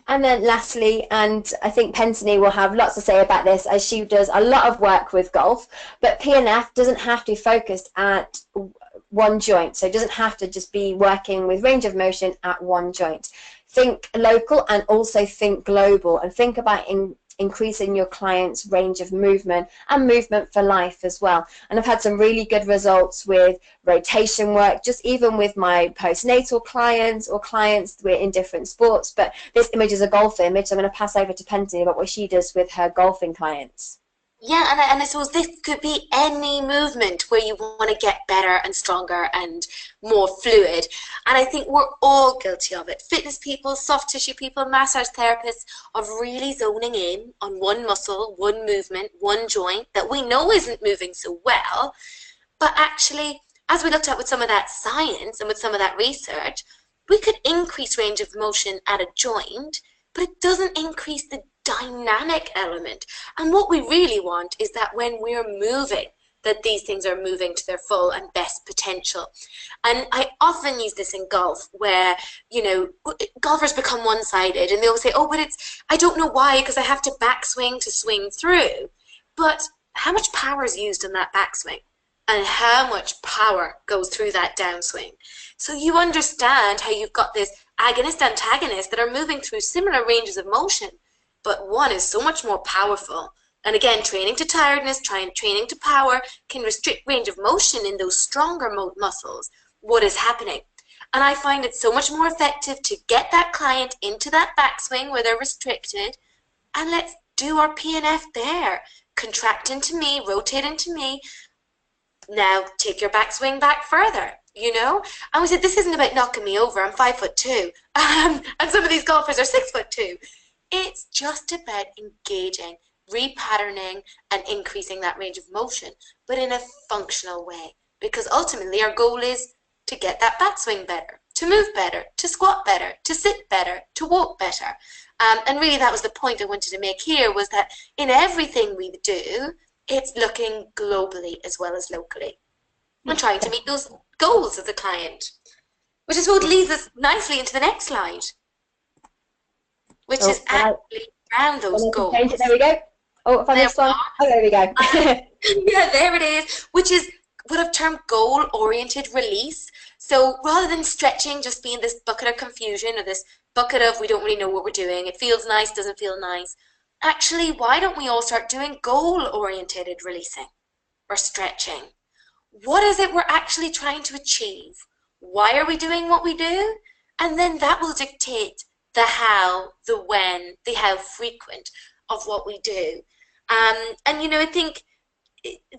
And then lastly, and I think Pentony will have lots to say about this, as she does a lot of work with golf, but PNF doesn't have to be focused at one joint. So it doesn't have to just be working with range of motion at one joint. Think local and also think global, and think about increasing your client's range of movement and movement for life as well. And I've had some really good results with rotation work, just even with my postnatal clients or clients we're in different sports. But this image is a golf image, so I'm going to pass over to Pentony about what she does with her golfing clients.
Yeah, and I suppose this could be any movement where you want to get better and stronger and more fluid. And I think we're all guilty of it. Fitness people, soft tissue people, massage therapists, of really zoning in on one muscle, one movement, one joint that we know isn't moving so well. But actually, as we looked at with some of that science and with some of that research, we could increase range of motion at a joint, but it doesn't increase the dynamic element. And what we really want is that when we're moving, that these things are moving to their full and best potential. And I often use this in golf where, you know, golfers become one-sided and they'll say, oh, but I don't know why, because I have to backswing to swing through. But how much power is used in that backswing? And how much power goes through that downswing? So you understand how you've got this agonist-antagonist that are moving through similar ranges of motion, but one is so much more powerful. And again, training to tiredness, training to power can restrict range of motion in those stronger muscles. What is happening? And I find it so much more effective to get that client into that backswing where they're restricted, and let's do our PNF there. Contract into me, rotate into me. Now take your backswing back further, you know? And we said, this isn't about knocking me over, I'm 5'2", and some of these golfers are 6'2". It's just about engaging, repatterning, and increasing that range of motion, but in a functional way. Because ultimately our goal is to get that backswing better, to move better, to squat better, to sit better, to walk better. And really that was the point I wanted to make here, was that in everything we do, it's looking globally as well as locally and trying to meet those goals of the client, which is what leads us nicely into the next slide, which is actually around those goals.
There we go. Oh, I found this one. Oh, there we go.
Yeah, there it is, which is what I've termed goal-oriented release. So rather than stretching just being this bucket of confusion or this bucket of we don't really know what we're doing, it feels nice, doesn't feel nice, actually, why don't we all start doing goal-oriented releasing or stretching? What is it we're actually trying to achieve? Why are we doing what we do? And then that will dictate the how, the when, the how frequent of what we do. And, you know, I think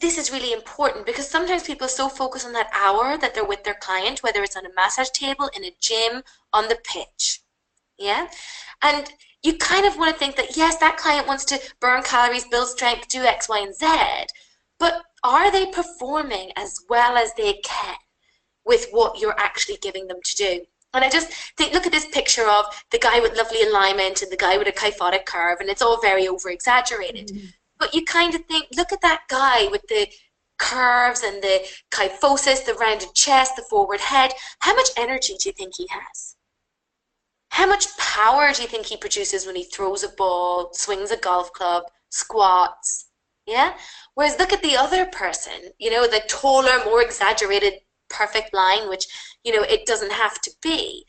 this is really important because sometimes people are so focused on that hour that they're with their client, whether it's on a massage table, in a gym, on the pitch. Yeah. And you kind of want to think that, yes, that client wants to burn calories, build strength, do X, Y, and Z, but are they performing as well as they can with what you're actually giving them to do? And I just think, look at this picture of the guy with lovely alignment and the guy with a kyphotic curve, and it's all very over exaggerated. Mm-hmm. But you kind of think, look at that guy with the curves and the kyphosis, the rounded chest, the forward head. How much energy do you think he has? How much power do you think he produces when he throws a ball, swings a golf club, squats? Yeah? Whereas look at the other person, you know, the taller, more exaggerated, perfect line, which, you know, it doesn't have to be.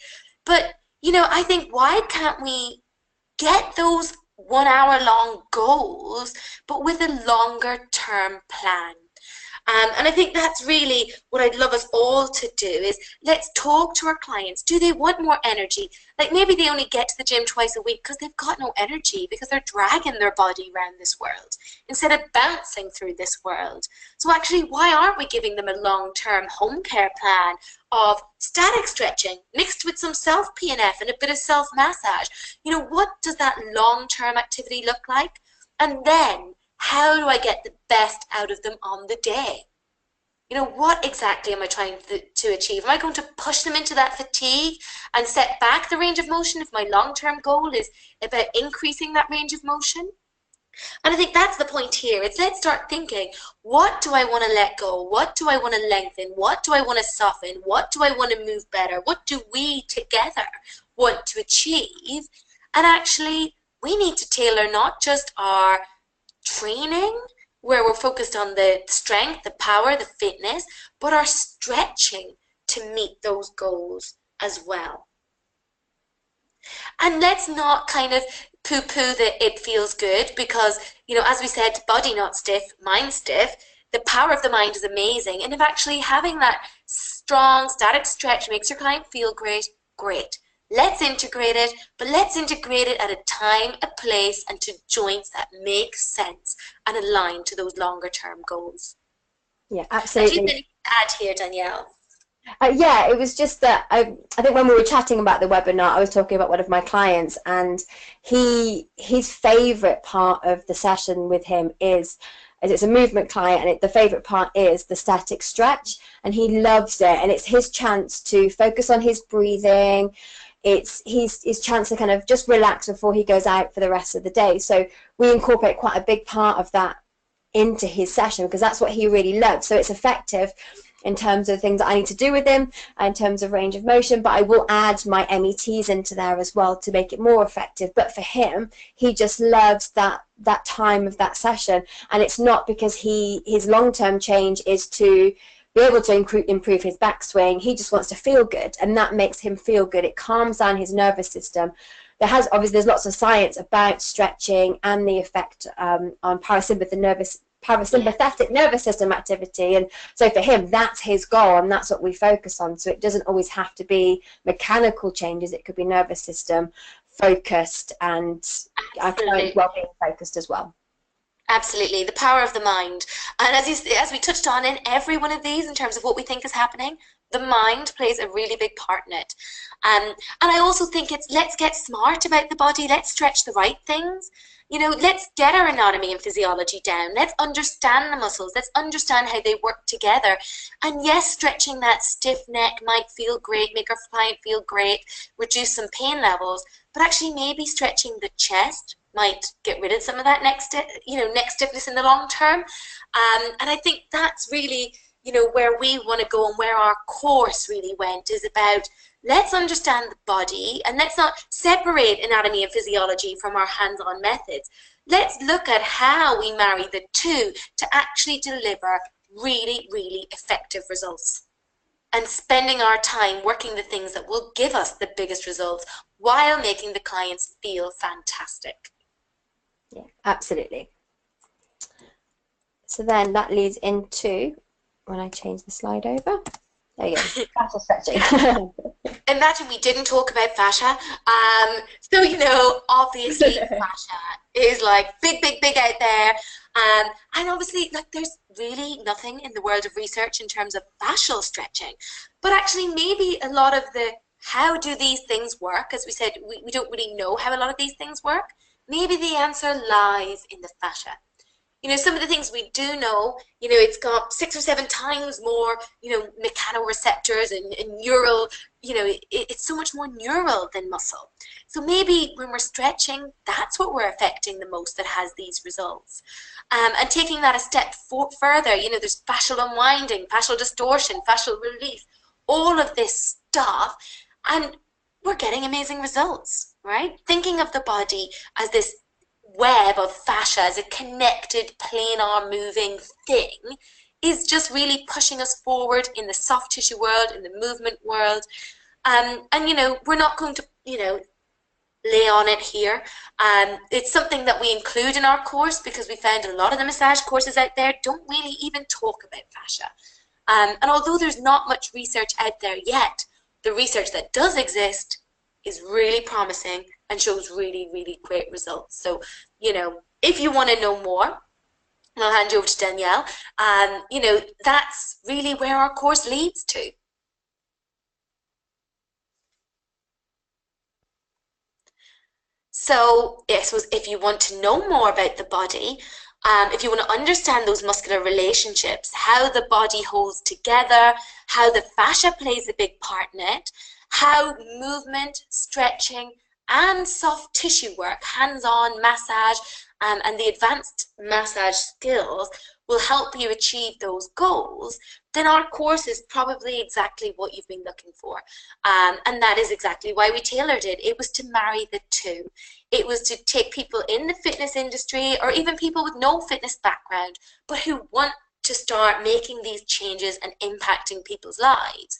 But, you know, I think, why can't we get those 1 hour long goals, but with a longer term plan? And I think that's really what I'd love us all to do, is let's talk to our clients. Do they want more energy? Like, maybe they only get to the gym twice a week because they've got no energy, because they're dragging their body around this world instead of bouncing through this world. So actually, why aren't we giving them a long-term home care plan of static stretching mixed with some self-PNF and a bit of self-massage? You know, what does that long-term activity look like? And then, how do I get the best out of them on the day? You know, what exactly am I trying to achieve? Am I going to push them into that fatigue and set back the range of motion if my long-term goal is about increasing that range of motion? And I think that's the point here. It's, let's start thinking, what do I want to let go? What do I want to lengthen? What do I want to soften? What do I want to move better? What do we together want to achieve? And actually, we need to tailor not just our training, where we're focused on the strength, the power, the fitness, but our stretching to meet those goals as well. And let's not kind of poo-poo that it feels good, because, you know, as we said, body not stiff, mind stiff. The power of the mind is amazing. And if actually having that strong static stretch makes your client feel great, great. Let's integrate it, but let's integrate it at a time, a place, and to joints that make sense and align to those longer term goals.
Yeah, absolutely.
Do you think to add here, Danielle?
Yeah, it was just that I think when we were chatting about the webinar, I was talking about one of my clients, and his favorite part of the session with him is it's a movement client, and the favorite part is the static stretch, and he loves it, and it's his chance to focus on his breathing. It's his chance to kind of just relax before he goes out for the rest of the day. So we incorporate quite a big part of that into his session, because that's what he really loves. So it's effective in terms of things that I need to do with him, in terms of range of motion, but I will add my METs into there as well to make it more effective. But for him, he just loves that time of that session, and it's not because his long-term change is to be able to improve his backswing. He just wants to feel good, and that makes him feel good. It calms down his nervous system. There's lots of science about stretching and the effect on parasympathetic nervous system activity, and so for him, that's his goal, and that's what we focus on. So it doesn't always have to be mechanical changes. It could be nervous system focused and our client well-being focused as well.
Absolutely, the power of the mind. And as we touched on in every one of these, in terms of what we think is happening, the mind plays a really big part in it. And I also think let's get smart about the body. Let's stretch the right things. You know, let's get our anatomy and physiology down. Let's understand the muscles. Let's understand how they work together. And yes, stretching that stiff neck might feel great, make our client feel great, reduce some pain levels. But actually, maybe stretching the chest might get rid of some of that neck stiffness in the long term. And I think that's really, you know, where we want to go, and where our course really went, is about, let's understand the body, and let's not separate anatomy and physiology from our hands-on methods. Let's look at how we marry the two to actually deliver really, really effective results, and spending our time working the things that will give us the biggest results while making the clients feel fantastic.
Yeah, absolutely. So then that leads into, when I change the slide over, There you go. Fascia stretching.
Imagine we didn't talk about fascia. So, obviously fascia is like big, big, big out there. And obviously, like, there's really nothing in the world of research in terms of fascial stretching. But actually, maybe a lot of the how do these things work, as we said, we don't really know how a lot of these things work. Maybe the answer lies in the fascia. Some of the things we do know, it's got 6 or 7 times more, mechanoreceptors and neural, it's so much more neural than muscle. So maybe when we're stretching, that's what we're affecting the most that has these results. And taking that a step further, there's fascial unwinding, fascial distortion, fascial relief, all of this stuff, and we're getting amazing results, right? Thinking of the body as this web of fascia, as a connected planar moving thing, is just really pushing us forward in the soft tissue world, in the movement world. And we're not going to lay on it here. It's something that we include in our course because we found a lot of the massage courses out there don't really even talk about fascia. And although there's not much research out there yet, the research that does exist is really promising and shows really, really great results. So, if you want to know more, and I'll hand you over to Danielle, that's really where our course leads to. So, yes, if you want to know more about the body, if you want to understand those muscular relationships, how the body holds together, how the fascia plays a big part in it, how movement, stretching, and soft tissue work, hands-on massage, and the advanced massage skills will help you achieve those goals, then our course is probably exactly what you've been looking for. And that is exactly why we tailored it. It was to marry the two. It was to take people in the fitness industry or even people with no fitness background, but who want to start making these changes and impacting people's lives.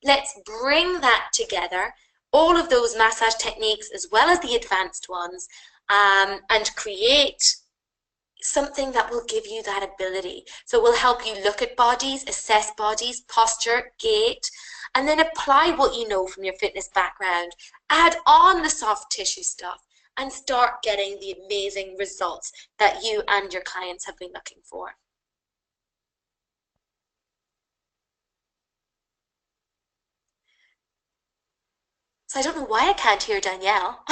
Let's bring that together, all of those massage techniques as well as the advanced ones, and create something that will give you that ability. So it will help you look at bodies, assess bodies, posture, gait, and then apply what you know from your fitness background, add on the soft tissue stuff, and start getting the amazing results that you and your clients have been looking for. So I don't know why I can't hear Danielle.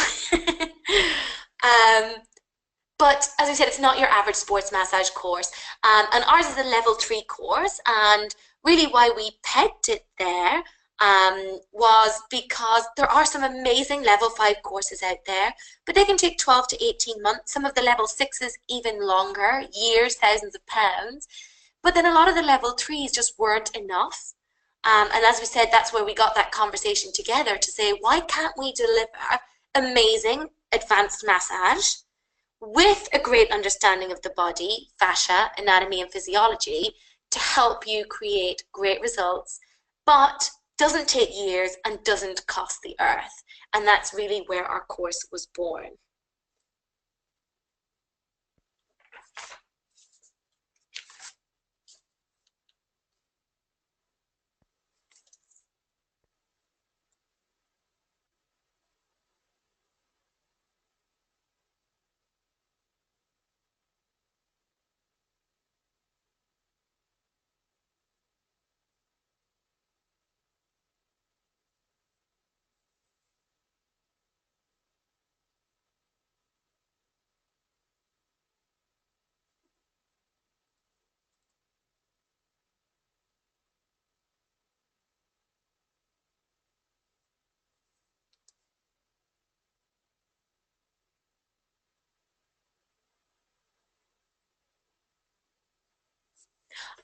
But as I said, it's not your average sports massage course. And ours is a level 3 course. And really why we pegged it there was because there are some amazing level 5 courses out there, but they can take 12 to 18 months. Some of the level 6s even longer, years, thousands of pounds. But then a lot of the level 3s just weren't enough. And as we said, that's where we got that conversation together to say, why can't we deliver amazing advanced massage with a great understanding of the body, fascia, anatomy, and physiology to help you create great results, but doesn't take years and doesn't cost the earth. And that's really where our course was born.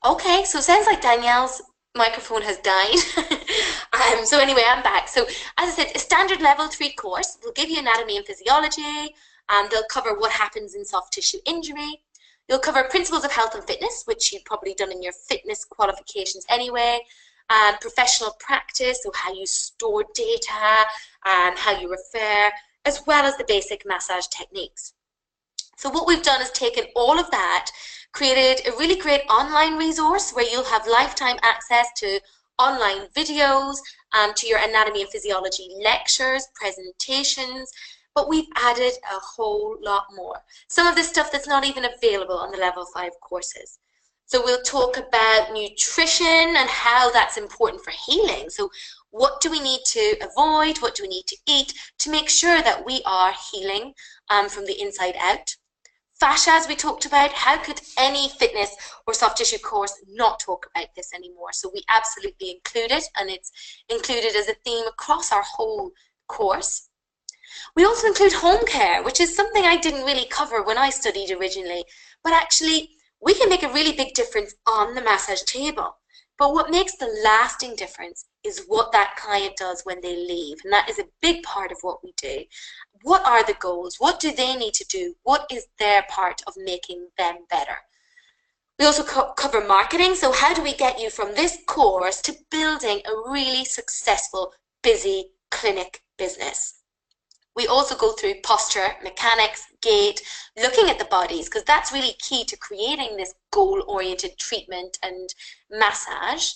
Okay, so it sounds like Danielle's microphone has died. So anyway, I'm back. So as I said, a standard level 3 course will give you anatomy and physiology. They'll cover what happens in soft tissue injury. You'll cover principles of health and fitness, which you've probably done in your fitness qualifications anyway. Professional practice, so how you store data, how you refer, as well as the basic massage techniques. So what we've done is taken all of that, created a really great online resource where you'll have lifetime access to online videos, to your anatomy and physiology lectures, presentations, but we've added a whole lot more. Some of this stuff that's not even available on the level 5 courses. So we'll talk about nutrition and how that's important for healing. So what do we need to avoid? What do we need to eat to make sure that we are healing from the inside out? Fascia, as we talked about, how could any fitness or soft tissue course not talk about this anymore? So we absolutely include it, and it's included as a theme across our whole course. We also include home care, which is something I didn't really cover when I studied originally, but actually we can make a really big difference on the massage table. But what makes the lasting difference is what that client does when they leave. And that is a big part of what we do. What are the goals? What do they need to do? What is their part of making them better? We also cover marketing. So how do we get you from this course to building a really successful, busy clinic business? We also go through posture, mechanics, gait, looking at the bodies, because that's really key to creating this goal-oriented treatment and massage.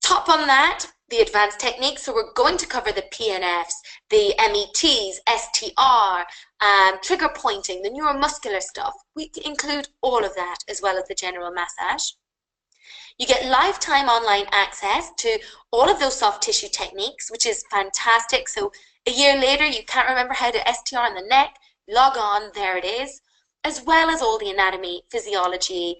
Top on that, the advanced techniques. So we're going to cover the PNFs, the METs, STR, trigger pointing, the neuromuscular stuff. We include all of that as well as the general massage. You get lifetime online access to all of those soft tissue techniques, which is fantastic. So a year later, you can't remember how to STR in the neck, log on, there it is, as well as all the anatomy, physiology,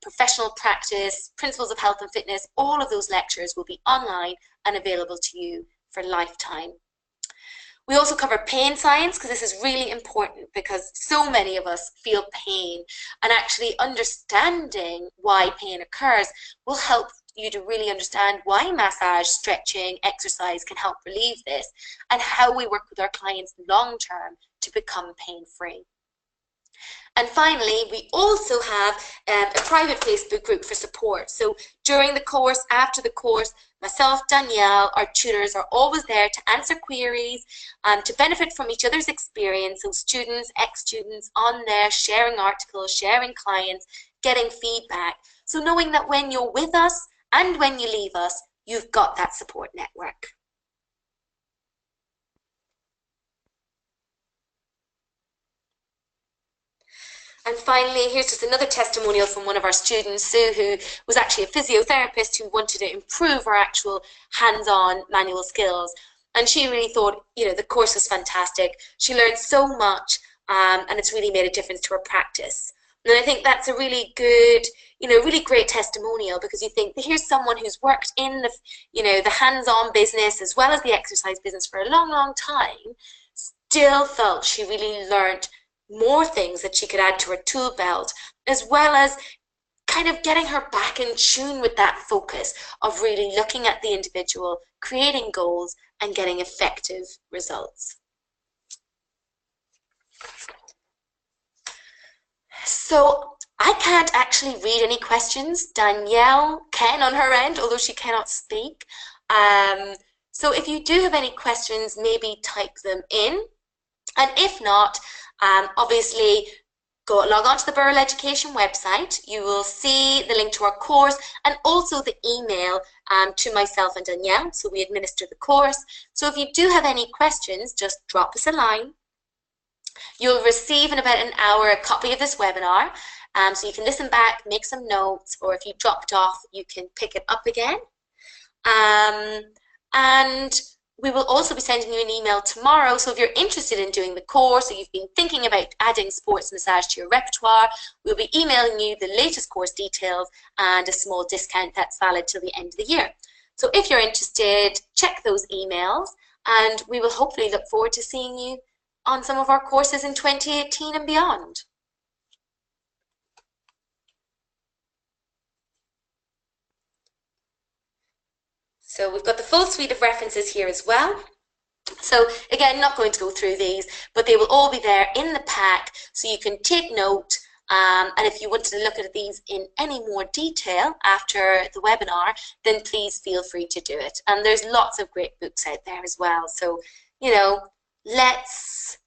professional practice, principles of health and fitness. All of those lectures will be online and available to you for lifetime. We also cover pain science, because this is really important, because so many of us feel pain, and actually understanding why pain occurs will help you to really understand why massage, stretching, exercise can help relieve this, and how we work with our clients long term to become pain-free. And finally, we also have a private Facebook group for support. So during the course, after the course, myself, Danielle, our tutors are always there to answer queries, to benefit from each other's experience. So students, ex-students on there, sharing articles, sharing clients, getting feedback. So knowing that when you're with us and when you leave us, you've got that support network. And finally, here's just another testimonial from one of our students, Sue, who was actually a physiotherapist who wanted to improve her actual hands-on manual skills. And she really thought, you know, the course was fantastic. She learned so much, and it's really made a difference to her practice. And I think that's a really good, you know, really great testimonial, because you think, here's someone who's worked in the, you know, the hands-on business as well as the exercise business for a long, long time, still felt she really learned more things that she could add to her tool belt, as well as kind of getting her back in tune with that focus of really looking at the individual, creating goals, and getting effective results. So I can't actually read any questions. Danielle can on her end, although she cannot speak. So if you do have any questions, maybe type them in. And if not, obviously, log on to the Burrell Education website. You will see the link to our course and also the email to myself and Danielle, so we administer the course. So if you do have any questions, just drop us a line. You'll receive in about an hour a copy of this webinar, so you can listen back, make some notes, or if you dropped off, you can pick it up again. And we will also be sending you an email tomorrow, so if you're interested in doing the course, or you've been thinking about adding sports massage to your repertoire, we'll be emailing you the latest course details and a small discount that's valid till the end of the year. So if you're interested, check those emails, and we will hopefully look forward to seeing you on some of our courses in 2018 and beyond. So we've got the full suite of references here as well. So again, not going to go through these, but they will all be there in the pack, so you can take note. And if you wanted to look at these in any more detail after the webinar, then please feel free to do it. And there's lots of great books out there as well. So, you know, let's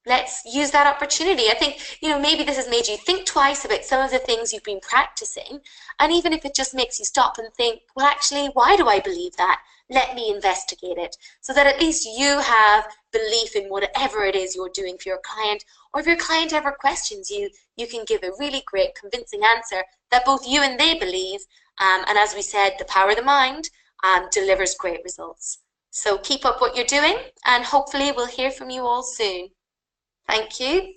let's use that opportunity. I think, you know, maybe this has made you think twice about some of the things you've been practicing. And even if it just makes you stop and think, well, actually, why do I believe that? Let me investigate it, so that at least you have belief in whatever it is you're doing for your client. Or if your client ever questions you, you can give a really great, convincing answer that both you and they believe. And as we said, the power of the mind delivers great results. So keep up what you're doing, and hopefully we'll hear from you all soon. Thank you.